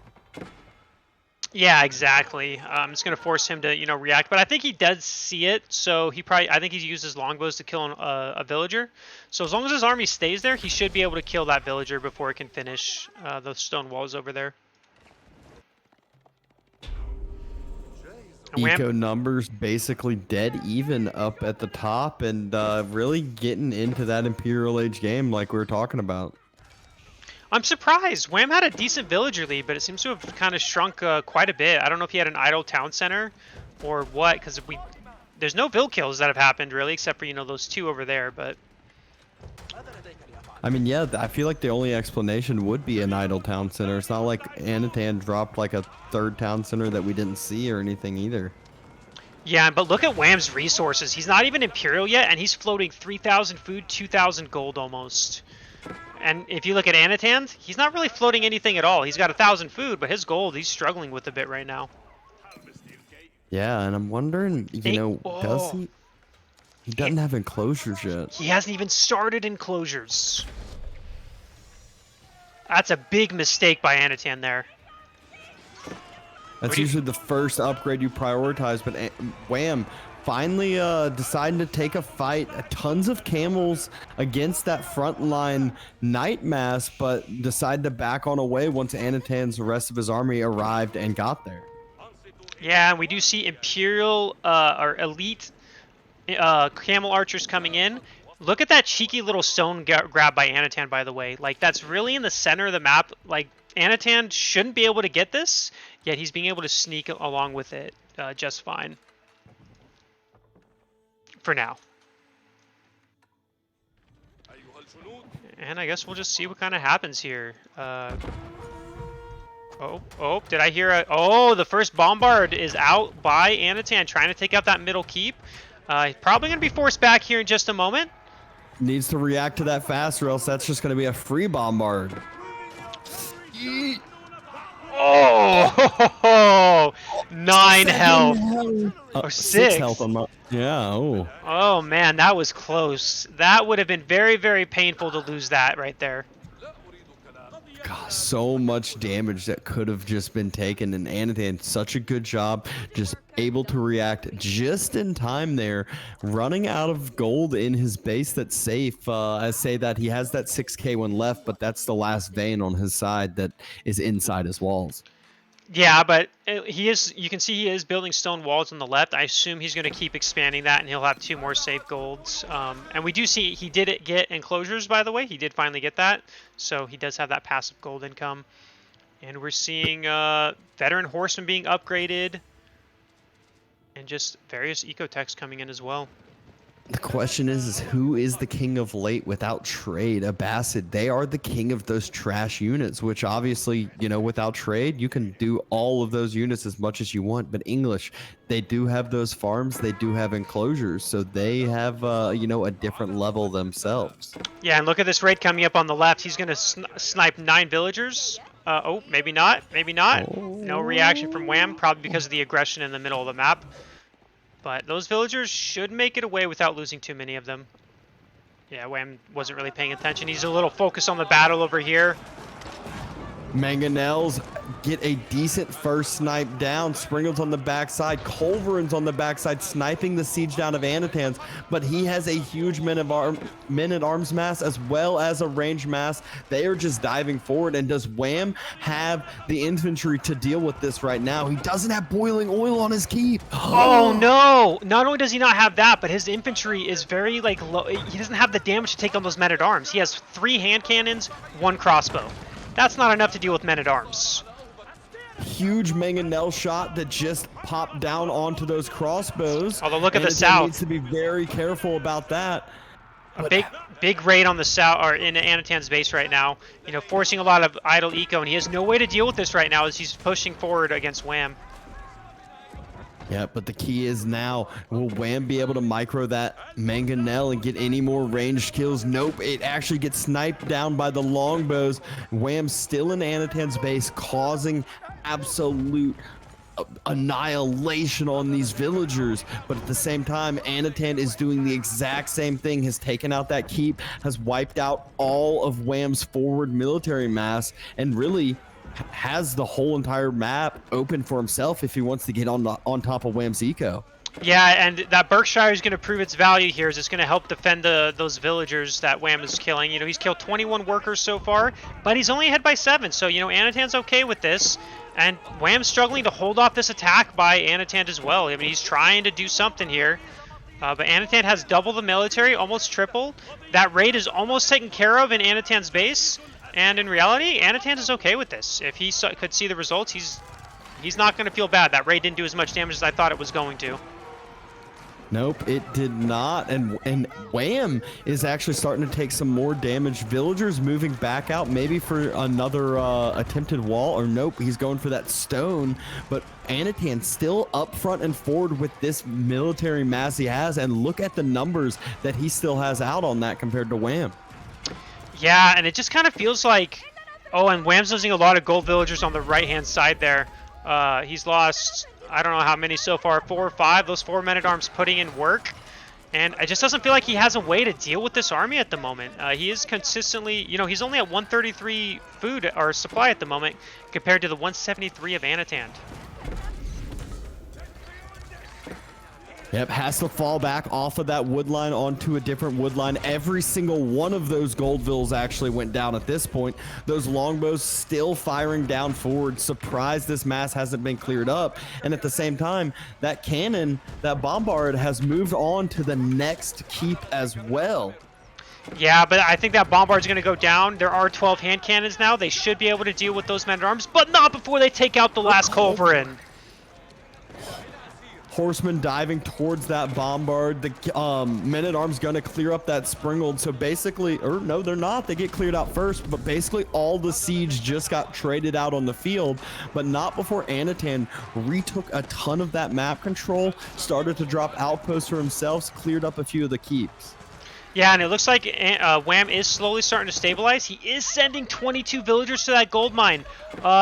Yeah, exactly. It's going to force him to, react. But I think he does see it, so I think he's used his longbows to kill a villager. So as long as his army stays there, he should be able to kill that villager before it can finish those stone walls over there. And Eco numbers basically dead even up at the top, and really getting into that Imperial Age game like we were talking about. I'm surprised. Wham had a decent villager lead, but it seems to have kind of shrunk quite a bit. I don't know if he had an idle town center or what, because there's no vill kills that have happened really, except for those two over there. But I mean, yeah, I feel like the only explanation would be an idle town center. It's not like Anotand dropped like a third town center that we didn't see or anything either. Yeah, but look at Wham's resources. He's not even Imperial yet, and he's floating 3,000 food, 2,000 gold almost. And if you look at Anotand, he's not really floating anything at all. He's got 1,000 food, but his gold he's struggling with a bit right now. Yeah, and I'm wondering, does he? He doesn't have enclosures yet. He hasn't even started enclosures. That's a big mistake by Anotand there. That's usually the first upgrade you prioritize, but Wham finally deciding to take a fight. Tons of camels against that frontline Night Mass, but decided to back on away once Anotand's the rest of his army arrived and got there. Yeah, we do see Imperial or Elite camel archers coming in. Look at that cheeky little stone grab by Anotand, by the way. Like, that's really in the center of the map. Like, Anotand shouldn't be able to get this, yet he's being able to sneak along with it just fine. For now. And I guess we'll just see what kind of happens here. Oh, did I hear a... Oh, the first bombard is out by Anotand, trying to take out that middle keep. He's probably going to be forced back here in just a moment. Needs to react to that fast, or else that's just going to be a free bombard. Oh, 9 health. Or 6 health on my... Yeah, oh. Oh, man, that was close. That would have been very, very painful to lose that right there. God, so much damage that could have just been taken, and Anotand, such a good job, just able to react just in time there, running out of gold in his base that's safe. I say that he has that 6k one left, but that's the last vein on his side that is inside his walls. Yeah, but he is. You can see he is building stone walls on the left. I assume he's going to keep expanding that, and he'll have 2 more safe golds. And we do see he did get enclosures, by the way. He did finally get that, so he does have that passive gold income. And we're seeing veteran horsemen being upgraded, and just various ecotechs coming in as well. The question is who is the king of late without trade? Abbasid, they are the king of those trash units, which obviously, without trade, you can do all of those units as much as you want. But English, they do have those farms, they do have enclosures, so they have, a different level themselves. Yeah, and look at this raid coming up on the left. He's going to snipe 9 villagers. Oh, maybe not. Maybe not. Oh. No reaction from Wham, probably because of the aggression in the middle of the map. But those villagers should make it away without losing too many of them. Yeah, Wham wasn't really paying attention. He's a little focused on the battle over here. Mangonels get a decent first snipe down. Springle's on the backside. Culverin's on the backside, sniping the siege down of Anotand's. But he has a huge men-at-arms mass as well as a ranged mass. They are just diving forward. And does Wham have the infantry to deal with this right now? He doesn't have boiling oil on his keep. Oh, no. Not only does he not have that, but his infantry is very, low. He doesn't have the damage to take on those men-at-arms. He has 3 hand cannons, 1 crossbow. That's not enough to deal with men-at-arms. Huge mangonel shot that just popped down onto those crossbows. Although look at the south. Needs to be very careful about that. A big raid on the south, or in Anotand's base right now. Forcing a lot of idle eco, and he has no way to deal with this right now as he's pushing forward against Wham. Yeah, but the key is now, will Wham be able to micro that mangonel and get any more ranged kills? Nope, it actually gets sniped down by the longbows. Wham's still in Anotand's base, causing absolute annihilation on these villagers. But at the same time, Anotand is doing the exact same thing, has taken out that keep, has wiped out all of Wham's forward military mass, and really has the whole entire map open for himself if he wants to get on top of Wham's eco. Yeah, and that Berkshire is going to prove its value here. Is it's going to help defend those villagers that Wham is killing. You know, he's killed 21 workers so far, but he's only ahead by 7. So, you know, Anotand's okay with this. And Wham's struggling to hold off this attack by Anotand as well. I mean, he's trying to do something here. But Anotand has double the military, almost triple. That raid is almost taken care of in Anotand's base. And in reality, Anotand is okay with this. If he could see the results, he's not going to feel bad. That raid didn't do as much damage as I thought it was going to. Nope, it did not. And Wham is actually starting to take some more damage. Villagers moving back out, maybe for another attempted wall, or nope, he's going for that stone. But Anotand still up front and forward with this military mass he has, and look at the numbers that he still has out on that compared to Wham. Yeah, and it just kind of feels like, oh, and Wham's losing a lot of gold villagers on the right-hand side there. He's lost, I don't know how many so far, 4 or 5. Those 4 men-at-arms putting in work. And it just doesn't feel like he has a way to deal with this army at the moment. He is consistently, you know, he's only at 133 food or supply at the moment compared to the 173 of Anotand. Yep, has to fall back off of that wood line onto a different wood line. Every single one of those Goldvilles actually went down at this point. Those longbows still firing down forward. Surprised this mass hasn't been cleared up. And at the same time, that cannon, that bombard, has moved on to the next keep as well. Yeah, but I think that bombard's going to go down. There are 12 hand cannons now. They should be able to deal with those men-at-arms, but not before they take out the last culverin. Horsemen diving towards that bombard. The men-at-arms gonna clear up that springald. So basically, or no, they're not. They get cleared out first, but basically all the siege just got traded out on the field, but not before Anotand retook a ton of that map control, started to drop outposts for himself, cleared up a few of the keeps. Yeah, and it looks like Wham is slowly starting to stabilize. He is sending 22 villagers to that gold mine.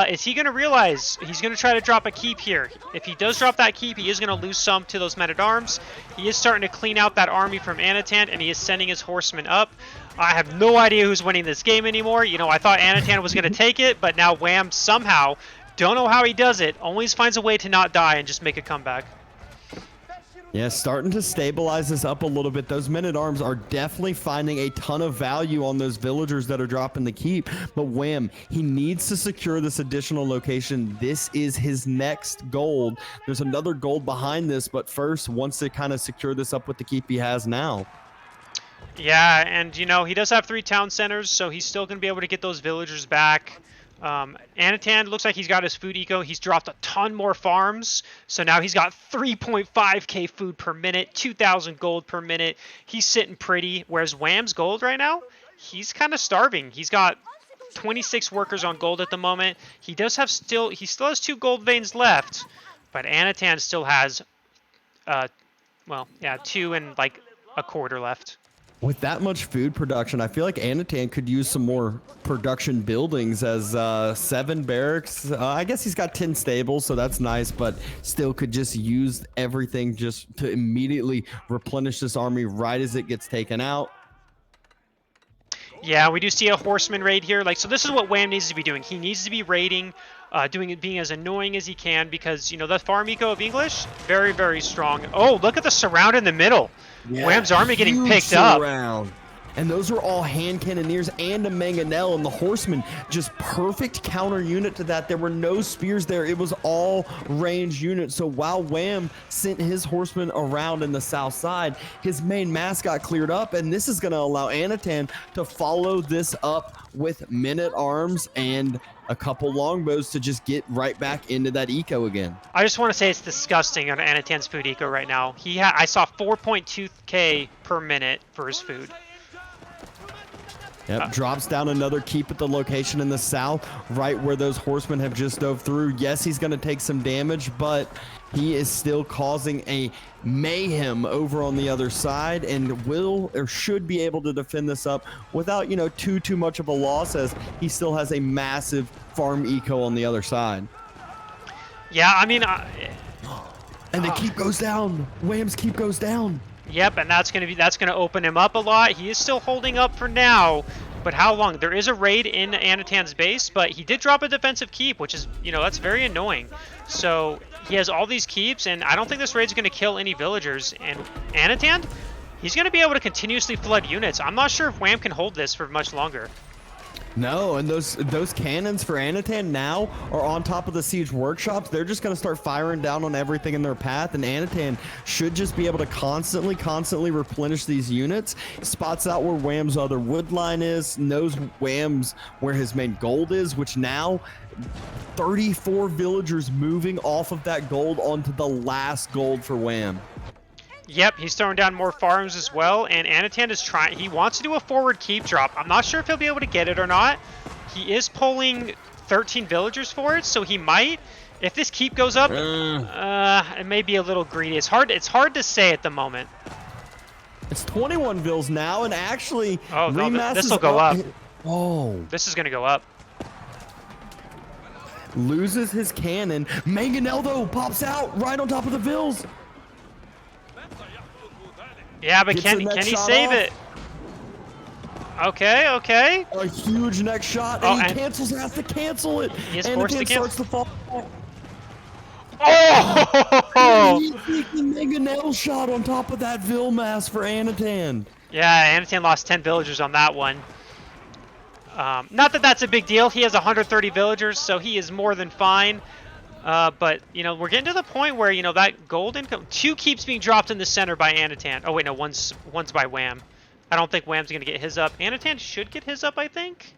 Is he going to realize he's going to try to drop a keep here? If he does drop that keep, he is going to lose some to those men-at-arms. He is starting to clean out that army from Anotand, and he is sending his horsemen up. I have no idea who's winning this game anymore. You know, I thought Anotand was going to take it, but now Wham somehow, don't know how he does it, always finds a way to not die and just make a comeback. Yeah, starting to stabilize this up a little bit. Those men-at-arms are definitely finding a ton of value on those villagers that are dropping the keep. But Wham, he needs to secure this additional location. This is his next gold. There's another gold behind this, but first wants to kind of secure this up with the keep he has now. Yeah, and you know, he does have 3 town centers, so he's still going to be able to get those villagers back. Anotand looks like he's got his food eco. He's dropped a ton more farms. So now he's got 3.5k food per minute, 2,000 gold per minute. He's sitting pretty. Whereas Wham's gold right now, he's kind of starving. He's got 26 workers on gold at the moment. He still has 2 gold veins left, but Anotand still has, 2 and like a quarter left. With that much food production, I feel like Anotand could use some more production buildings as 7 barracks. I guess he's got 10 stables, so that's nice, but still could just use everything just to immediately replenish this army right as it gets taken out. Yeah, we do see a horseman raid here. So this is what Wham needs to be doing. He needs to be raiding, being as annoying as he can, because, you know, the farm eco of English, very, very strong. Oh, look at the surround in the middle. Yeah, Wham's army getting picked up. And those were all hand cannoneers and a mangonel, and the horsemen, just perfect counter unit to that. There were no spears there. It was all range units. So while Wham sent his horsemen around in the south side, his main mass got cleared up, and this is going to allow Anotand to follow this up with men-at-arms and a couple longbows to just get right back into that eco again. I just want to say it's disgusting on Anotand's food eco right now. I saw 4.2k per minute for his food. Yep, drops down another keep at the location in the south, right where those horsemen have just dove through. Yes, he's going to take some damage, but he is still causing a mayhem over on the other side, and will or should be able to defend this up without, you know, too much of a loss, as he still has a massive farm eco on the other side. Yeah, I mean, and the keep goes down. Wham's keep goes down. Yep, and that's gonna open him up a lot. He is still holding up for now, But how long? There is a raid in Anotand's base, but he did drop a defensive keep, which is, that's very annoying. So he has all these keeps, and I don't think this raid's going to kill any villagers. And Anotand, he's going to be able to continuously flood units. I'm not sure if Wham can hold this for much longer. No, and those cannons for Anotand now are on top of the siege workshops. They're just going to start firing down on everything in their path, and Anotand should just be able to constantly replenish these units. Spots out where Wham's other wood line is, knows Wham's where his main gold is, which now 34 villagers moving off of that gold onto the last gold for Wham. Yep, he's throwing down more farms as well, and Anotand is trying. He wants to do a forward keep drop. I'm not sure if he'll be able to get it or not. He is pulling 13 villagers for it, so he might. If this keep goes up, it may be a little greedy. It's hard to say at the moment. It's 21 vills now, and actually, oh no, this will go up. Oh, this is gonna go up. Loses his cannon. Mangonel though pops out right on top of the vills. Yeah, but can he save it? Okay. A huge next shot, and he cancels, has to cancel it. He is forced to starts to fall. Oh! Mangonel shot on top of that Vil mass for Anotand. Yeah, Anotand lost 10 villagers on that one. Not that that's a big deal. He has 130 villagers, so he is more than fine. But, we're getting to the point where, that gold income... 2 keeps being dropped in the center by Anotand. Oh, wait, no, one's by Wham. I don't think Wham's going to get his up. Anotand should get his up, I think.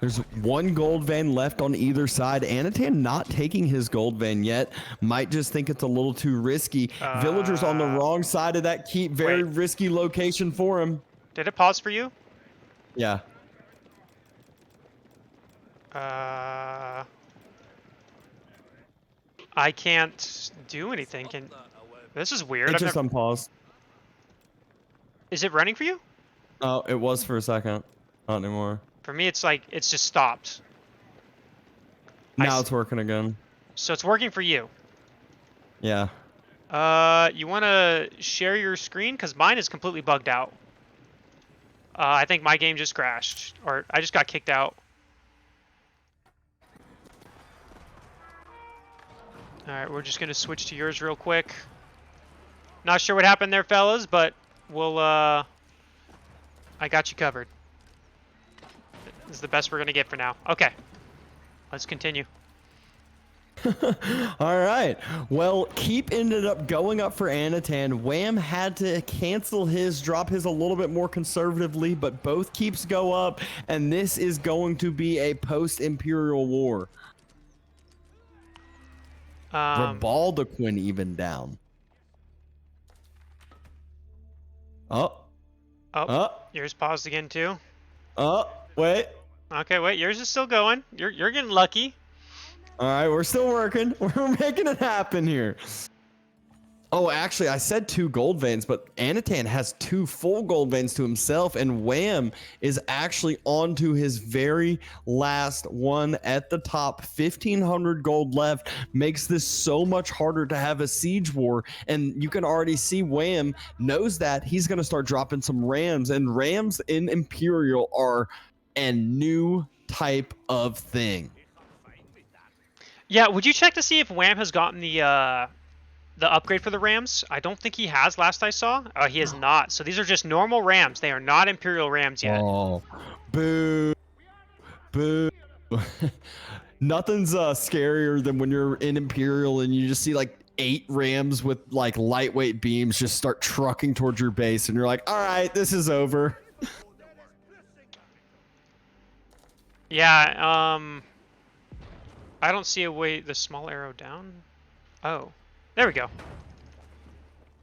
There's 1 gold van left on either side. Anotand not taking his gold van yet. Might just think it's a little too risky. Villagers on the wrong side of that keep. Very risky location for him. Did it pause for you? Yeah. I can't do anything. This is weird. It just unpaused. Is it running for you? Oh, it was for a second. Not anymore. For me, it's like it's just stopped. Now it's working again. So it's working for you. Yeah. You want to share your screen? Because mine is completely bugged out. I think my game just crashed. Or I just got kicked out. Alright, we're just going to switch to yours real quick. Not sure what happened there, fellas, but we'll, I got you covered. This is the best we're going to get for now. Okay. Let's continue. All right. Well, keep ended up going up for Anotand. Wham had to cancel his, drop his a little bit more conservatively, but both keeps go up, and this is going to be a post-Imperial War. Rebaldaquin even down. Yours paused again too. Wait. Okay, wait. Yours is still going. You're getting lucky. All right, we're still working. We're making it happen here. Oh, actually, I said 2 gold veins, but Anotand has 2 full gold veins to himself, and Wham is actually onto his very last one at the top. 1,500 gold left makes this so much harder to have a siege war, and you can already see Wham knows that he's going to start dropping some rams, and rams in Imperial are a new type of thing. Yeah, would you check to see if Wham has gotten the upgrade for the rams? I don't think he has last I saw. He has not. So these are just normal rams. They are not Imperial rams yet. Oh, boo. Boo. Nothing's scarier than when you're in Imperial and you just see like 8 rams with like lightweight beams just start trucking towards your base and you're like, all right, this is over. Yeah, I don't see a way. The small arrow down. Oh, there we go.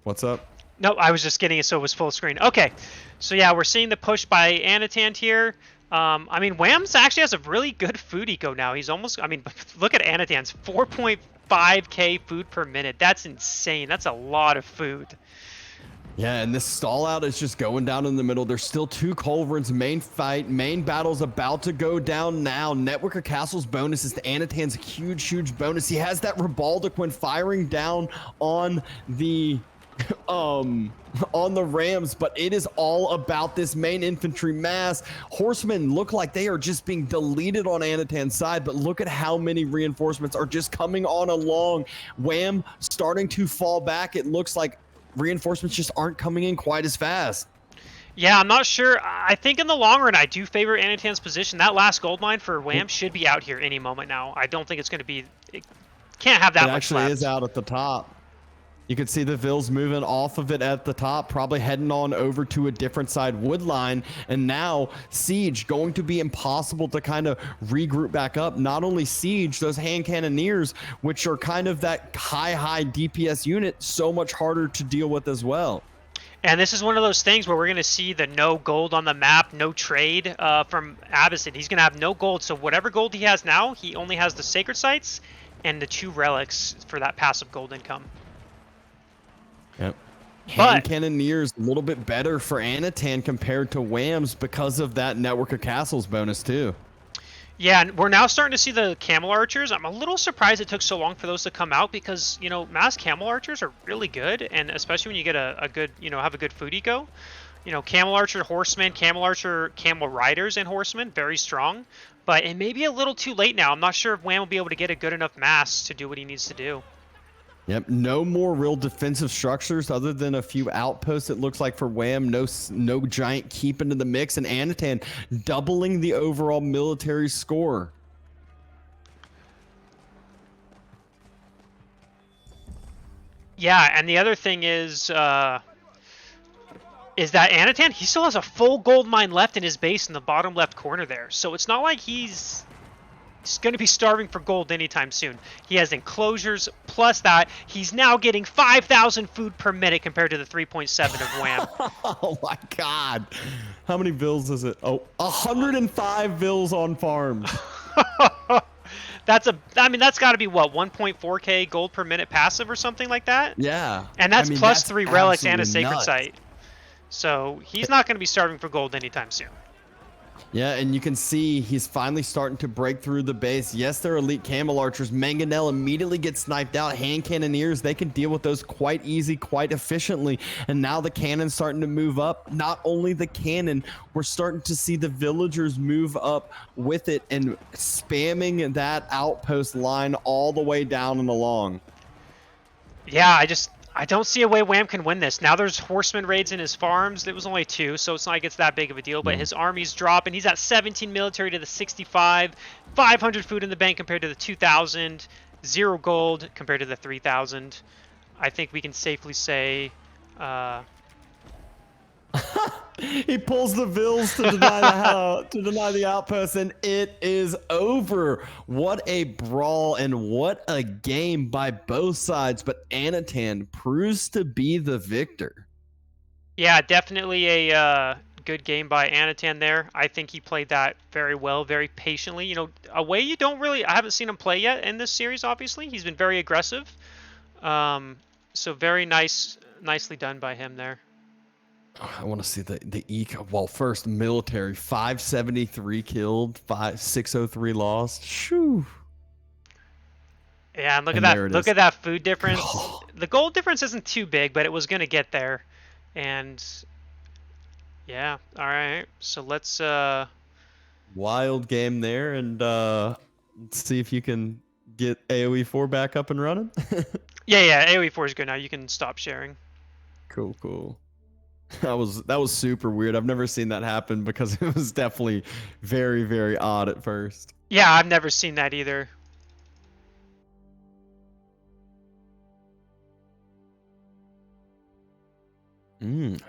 What's up? No, I was just getting it so it was full screen. Okay, so yeah, we're seeing the push by Anotand here. I mean, Wham's actually has a really good food eco now. He's almost, I mean, look at Anotand's 4.5k food per minute. That's insane. That's a lot of food. Yeah, and this stall out is just going down in the middle. There's still 2 culverins. Main battle's about to go down now. Network of Castles bonus is to Anotand's huge bonus. He has that Rebaldaquin firing down on the on the Rams, but it is all about this main infantry mass. Horsemen look like they are just being deleted on Anotand's side, but look at how many reinforcements are just coming on along. Wham starting to fall back. It looks like reinforcements just aren't coming in quite as fast. Yeah, I'm not sure. I think in the long run, I do favor Anotand's position. That last gold mine for Wham should be out here any moment now. I don't think it's going to be... It can't have that It much actually left. is out at the top. You can see the Vils moving off of it at the top, probably heading on over to a different side wood line. And now Siege going to be impossible to kind of regroup back up. Not only Siege, those hand cannoneers, which are kind of that high DPS unit, so much harder to deal with as well. And this is one of those things where we're going to see the no gold on the map, no trade from Abyssin. He's going to have no gold. So whatever gold he has now, he only has the Sacred Sites and the 2 relics for that passive gold income. Yep. Hand cannoneers a little bit better for Anotand compared to Wham's because of that network of castles bonus too. Yeah, and we're now starting to see the camel archers. I'm a little surprised it took so long for those to come out because, you know, mass camel archers are really good, and especially when you get a good, you know, have a good food eco. You know, camel archer, horsemen, camel archer, camel riders, and horsemen, very strong. But it may be a little too late now. I'm not sure if Wham will be able to get a good enough mass to do what he needs to do. Yep, no more real defensive structures other than a few outposts. It looks like for Wham, no giant keep into the mix, and Anotand doubling the overall military score. Yeah, and the other thing is that Anotand, he still has a full gold mine left in his base in the bottom left corner there. So it's not like he's going to be starving for gold anytime soon. He has enclosures, plus that he's now getting 5,000 food per minute compared to the 3.7 of Wham. Oh my god. How many vills is it? Oh, 105 vills on farms. That's got to be what, 1.4k gold per minute passive or something like that? Yeah. And that's plus that's 3 relics and a absolutely sacred nuts. site. So he's not going to be starving for gold anytime soon. Yeah, and you can see he's finally starting to break through the base. Yes, they're elite camel archers. Mangonel immediately gets sniped out. Hand cannoneers, they can deal with those quite easy, quite efficiently. And now the cannon's starting to move up. Not only the cannon, we're starting to see the villagers move up with it and spamming that outpost line all the way down and along. Yeah, I don't see a way Wham can win this. Now there's horseman raids in his farms. It was only 2, so it's not like it's that big of a deal. But his army's dropping. He's at 17 military to the 65. 500 food in the bank compared to the 2,000. 0 gold compared to the 3,000. I think we can safely say... He pulls the vills to deny the outpost, and it is over. What a brawl and what a game by both sides, but Anotand proves to be the victor. Yeah, definitely a good game by Anotand there. I think he played that very well, very patiently. You know, a way you don't really... I haven't seen him play yet in this series, obviously. He's been very aggressive. So very nicely done by him there. I want to see the eco. Well, first military, 573 killed, 603 lost. Shoo. Yeah, and look at that food difference. Oh. The gold difference isn't too big, but it was gonna get there. And yeah, all right. So let's Wild game there, and let's see if you can get AoE4 back up and running. yeah, AoE4 is good now. You can stop sharing. Cool. That was super weird. I've never seen that happen because it was definitely very, very odd at first. Yeah, I've never seen that either.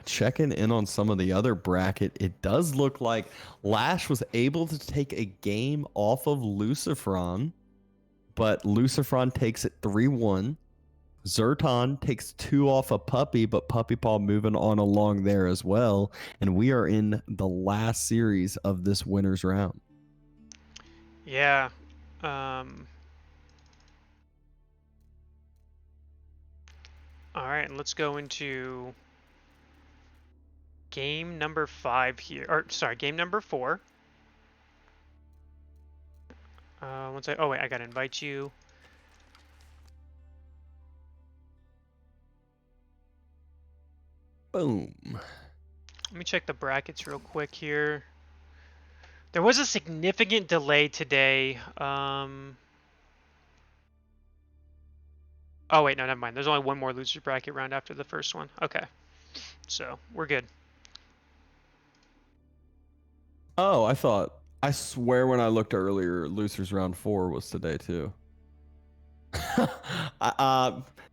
Checking in on some of the other bracket, it does look like Lash was able to take a game off of Lucifron, but Lucifron takes it 3-1. Zerton takes 2 off a Puppy, but Puppy Paw moving on along there as well. And we are in the last series of this winner's round. Yeah. All right, let's go into game number 5 here. Or sorry, game number 4. Oh wait, I gotta invite you. Boom. Let me check the brackets real quick here. There was a significant delay today. Oh wait, no, never mind. There's only one more loser bracket round after the first one. Okay, so we're good. Oh, I swear when I looked earlier, losers round 4 was today too.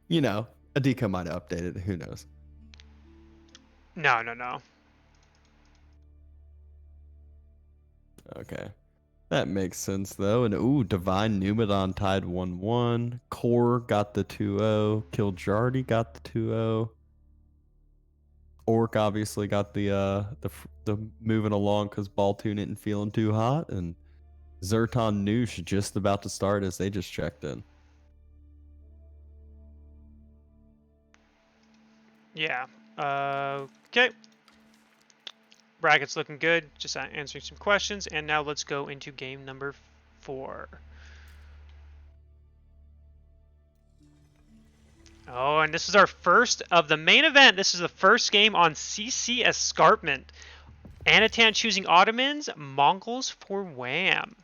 You know, Adika might have updated. Who knows? No. Okay. That makes sense though. And ooh, Divine Numadon tied 1-1. Core got the 2-0. Kiljardy got the 2-0. Orc obviously got the moving along because Baltoon isn't feeling too hot, and Zerton Noosh just about to start as they just checked in. Yeah. Okay. Brackets looking good. Just answering some questions, and now let's go into game number 4. Oh, and this is our first of the main event. This is the first game on CC Escarpment. Anotand choosing Ottomans, Mongols for Wham.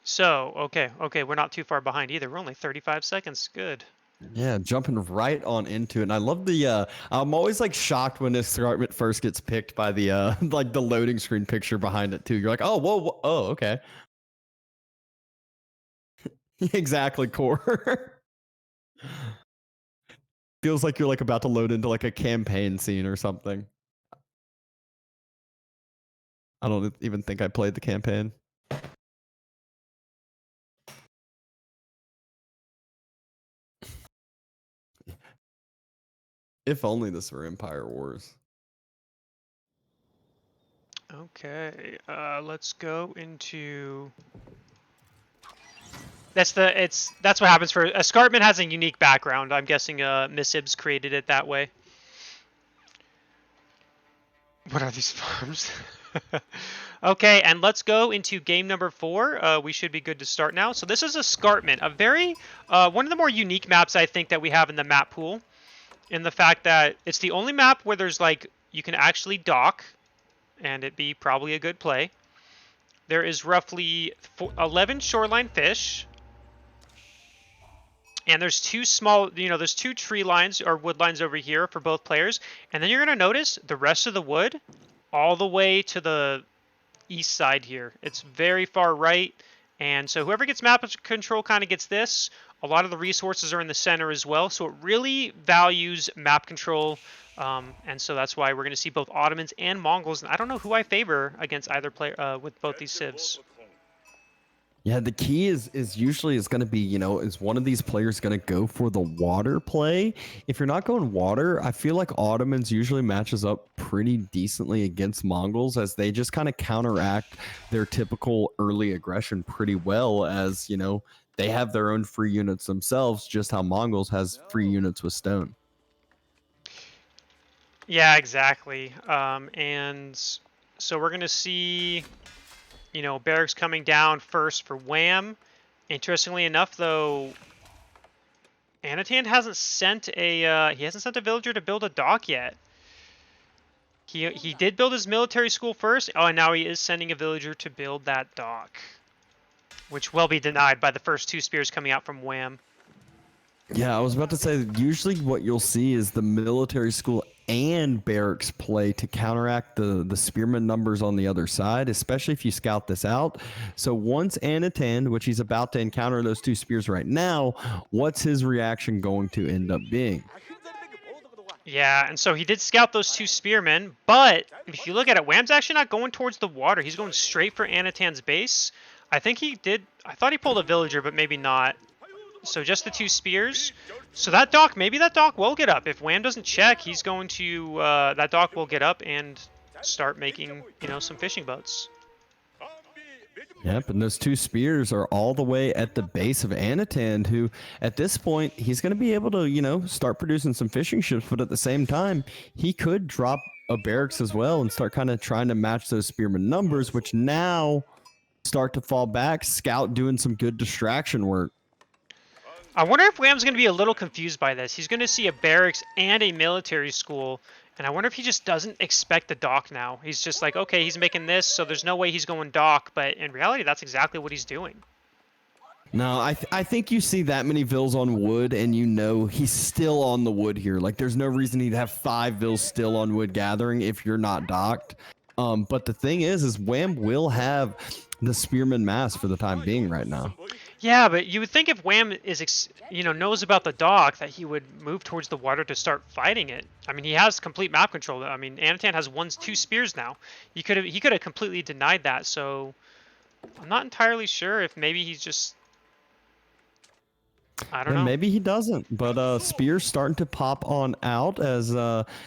So, okay, we're not too far behind either. We're only 35 seconds. Good. Yeah, jumping right on into it. And I love the I'm always like shocked when this Escarpment first gets picked by the like the loading screen picture behind it too. You're like, oh, whoa, oh, okay. Exactly, Core. Feels like you're like about to load into like a campaign scene or something. I don't even think I played the campaign. If only this were Empire Wars. Okay, let's go into. That's what happens for Escarpment has a unique background. I'm guessing Missibs created it that way. What are these farms? Okay, and let's go into game number 4. We should be good to start now. So this is Escarpment, a very one of the more unique maps I think that we have in the map pool, in the fact that it's the only map where there's like you can actually dock, and it'd be probably a good play. There is roughly 11 shoreline fish. And there's two small, there's 2 tree lines or wood lines over here for both players. And then you're going to notice the rest of the wood all the way to the east side here. It's very far right. And so whoever gets map control kind of gets this. A lot of the resources are in the center as well. So it really values map control. And so that's why we're going to see both Ottomans and Mongols. And I don't know who I favor against either player with both these civs. Yeah, the key is usually is going to be, is one of these players going to go for the water play? If you're not going water, I feel like Ottomans usually matches up pretty decently against Mongols, as they just kind of counteract their typical early aggression pretty well, as, they have their own free units themselves, just how Mongols has free units with stone. Yeah, exactly. And so we're going to see... barracks coming down first for Wham. Interestingly enough, though, Anotand hasn't sent a villager to build a dock yet. He did build his military school first. Oh, and now he is sending a villager to build that dock, which will be denied by the first 2 spears coming out from Wham. Yeah, I was about to say, usually what you'll see is the military school and barracks play to counteract the spearman numbers on the other side, especially if you scout this out. So once Anotand, which he's about to encounter those 2 spears right now, what's his reaction going to end up being? Yeah, and so he did scout those 2 spearmen, but if you look at it, Wham's actually not going towards the water. He's going straight for Anotand's base. I thought he pulled a villager, but maybe not. So just the 2 spears. So maybe that dock will get up. If Wham doesn't check, he's going to, that dock will get up and start making, some fishing boats. Yep, and those 2 spears are all the way at the base of Anotand, who at this point, he's going to be able to, start producing some fishing ships, but at the same time, he could drop a barracks as well and start kind of trying to match those spearman numbers, which now start to fall back. Scout doing some good distraction work. I wonder if Wham's going to be a little confused by this. He's going to see a barracks and a military school, and I wonder if he just doesn't expect the dock now. He's just like, okay, he's making this, so there's no way he's going dock, but in reality, that's exactly what he's doing. No, I think you see that many vills on wood, and you know he's still on the wood here. Like, there's no reason he'd have 5 vills still on wood gathering if you're not docked. But the thing is Wham will have the Spearman Mass for the time being right now. Yeah, but you would think if Wham is, knows about the dock, that he would move towards the water to start fighting it. I mean, he has complete map control. I mean, Anotand has 2 spears now. He could have completely denied that. So I'm not entirely sure if maybe he's just. I don't know. Maybe he doesn't, but spears starting to pop on out as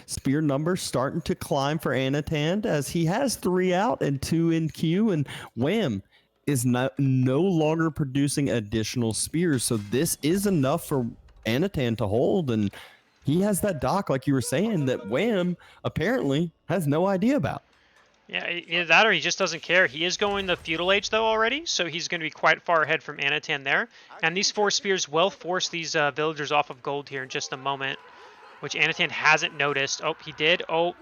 spear numbers starting to climb for Anotand as he has 3 out and 2 in queue, and Wham is no longer producing additional spears, so this is enough for Anotand to hold, and he has that dock, like you were saying, that Wham apparently has no idea about. Yeah, either that or he just doesn't care. He is going the feudal age though already, so he's going to be quite far ahead from Anotand there. And these 4 spears will force these villagers off of gold here in just a moment, which Anotand hasn't noticed. Oh, he did. Oh,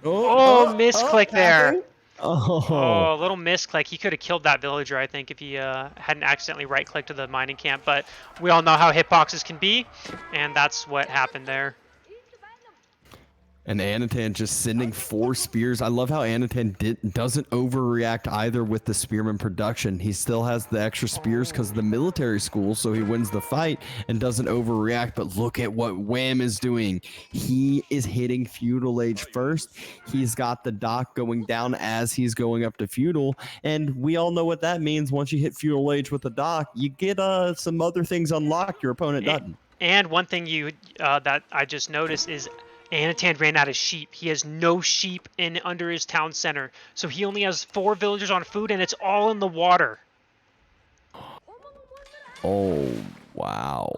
misclick there. Oh, a little misclick. He could have killed that villager, I think, if he hadn't accidentally right-clicked to the mining camp. But we all know how hitboxes can be, and that's what happened there. And Anotand just sending 4 spears. I love how Anotand doesn't overreact either with the spearman production. He still has the extra spears because of the military school, so he wins the fight and doesn't overreact. But look at what Wham is doing. He is hitting feudal age first. He's got the dock going down as he's going up to feudal. And we all know what that means. Once you hit feudal age with the dock, you get some other things unlocked your opponent doesn't. And one thing that I just noticed is Anotand ran out of sheep. He has no sheep in under his town center. So he only has 4 villagers on food, and it's all in the water. Oh, wow.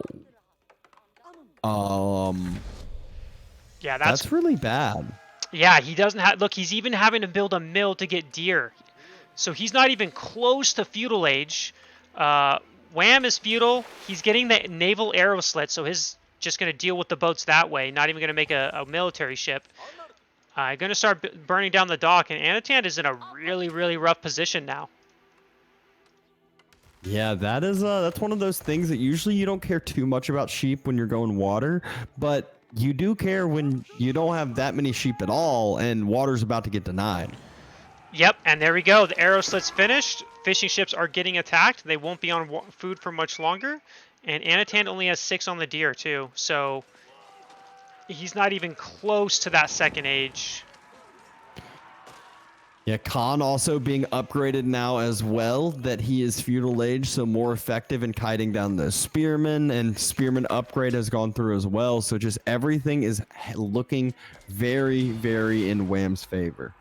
Yeah, that's really bad. Yeah, he doesn't have... Look, he's even having to build a mill to get deer. So he's not even close to feudal age. Wham is feudal. He's getting the naval arrow slit, so his... just going to deal with the boats that way, not even going to make a military ship. Going to start burning down the dock, and Anotand is in a really, really rough position now. Yeah, that's one of those things that usually you don't care too much about sheep when you're going water, but you do care when you don't have that many sheep at all and water's about to get denied. Yep, and there we go. The arrow slit's finished. Fishing ships are getting attacked. They won't be on food for much longer. And Anotand only has 6 on the deer, too. So he's not even close to that second age. Yeah, Khan also being upgraded now as well, that he is feudal age, so more effective in kiting down the spearmen, and spearman upgrade has gone through as well. So just everything is looking very, very in Wham's favor.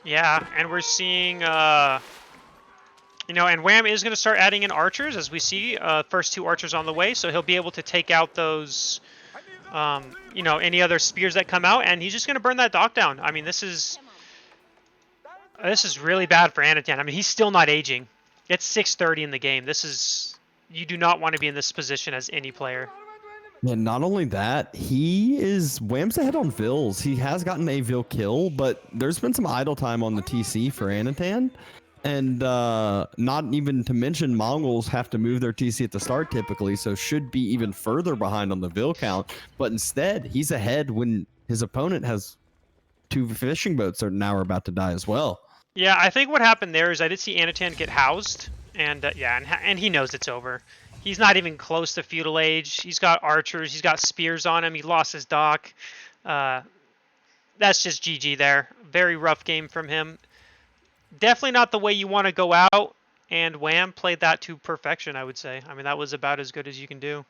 Yeah, and we're seeing... and Wham is going to start adding in archers, as we see. First 2 archers on the way, so he'll be able to take out those, any other spears that come out, and he's just going to burn that dock down. I mean, this is really bad for Anotand. I mean, he's still not aging. It's 6:30 in the game. You do not want to be in this position as any player. And not only that, Wham's ahead on Vills. He has gotten a Vill kill, but there's been some idle time on the TC for Anotand. And not even to mention Mongols have to move their TC at the start typically, so should be even further behind on the Vill count. But instead, he's ahead when his opponent has 2 fishing boats that now are about to die as well. Yeah, I think what happened there is I did see Anotand get housed, and and he knows it's over. He's not even close to feudal age. He's got archers. He's got spears on him. He lost his dock. That's just GG there. Very rough game from him. Definitely not the way you want to go out, and Wham played that to perfection, I would say. I mean, that was about as good as you can do.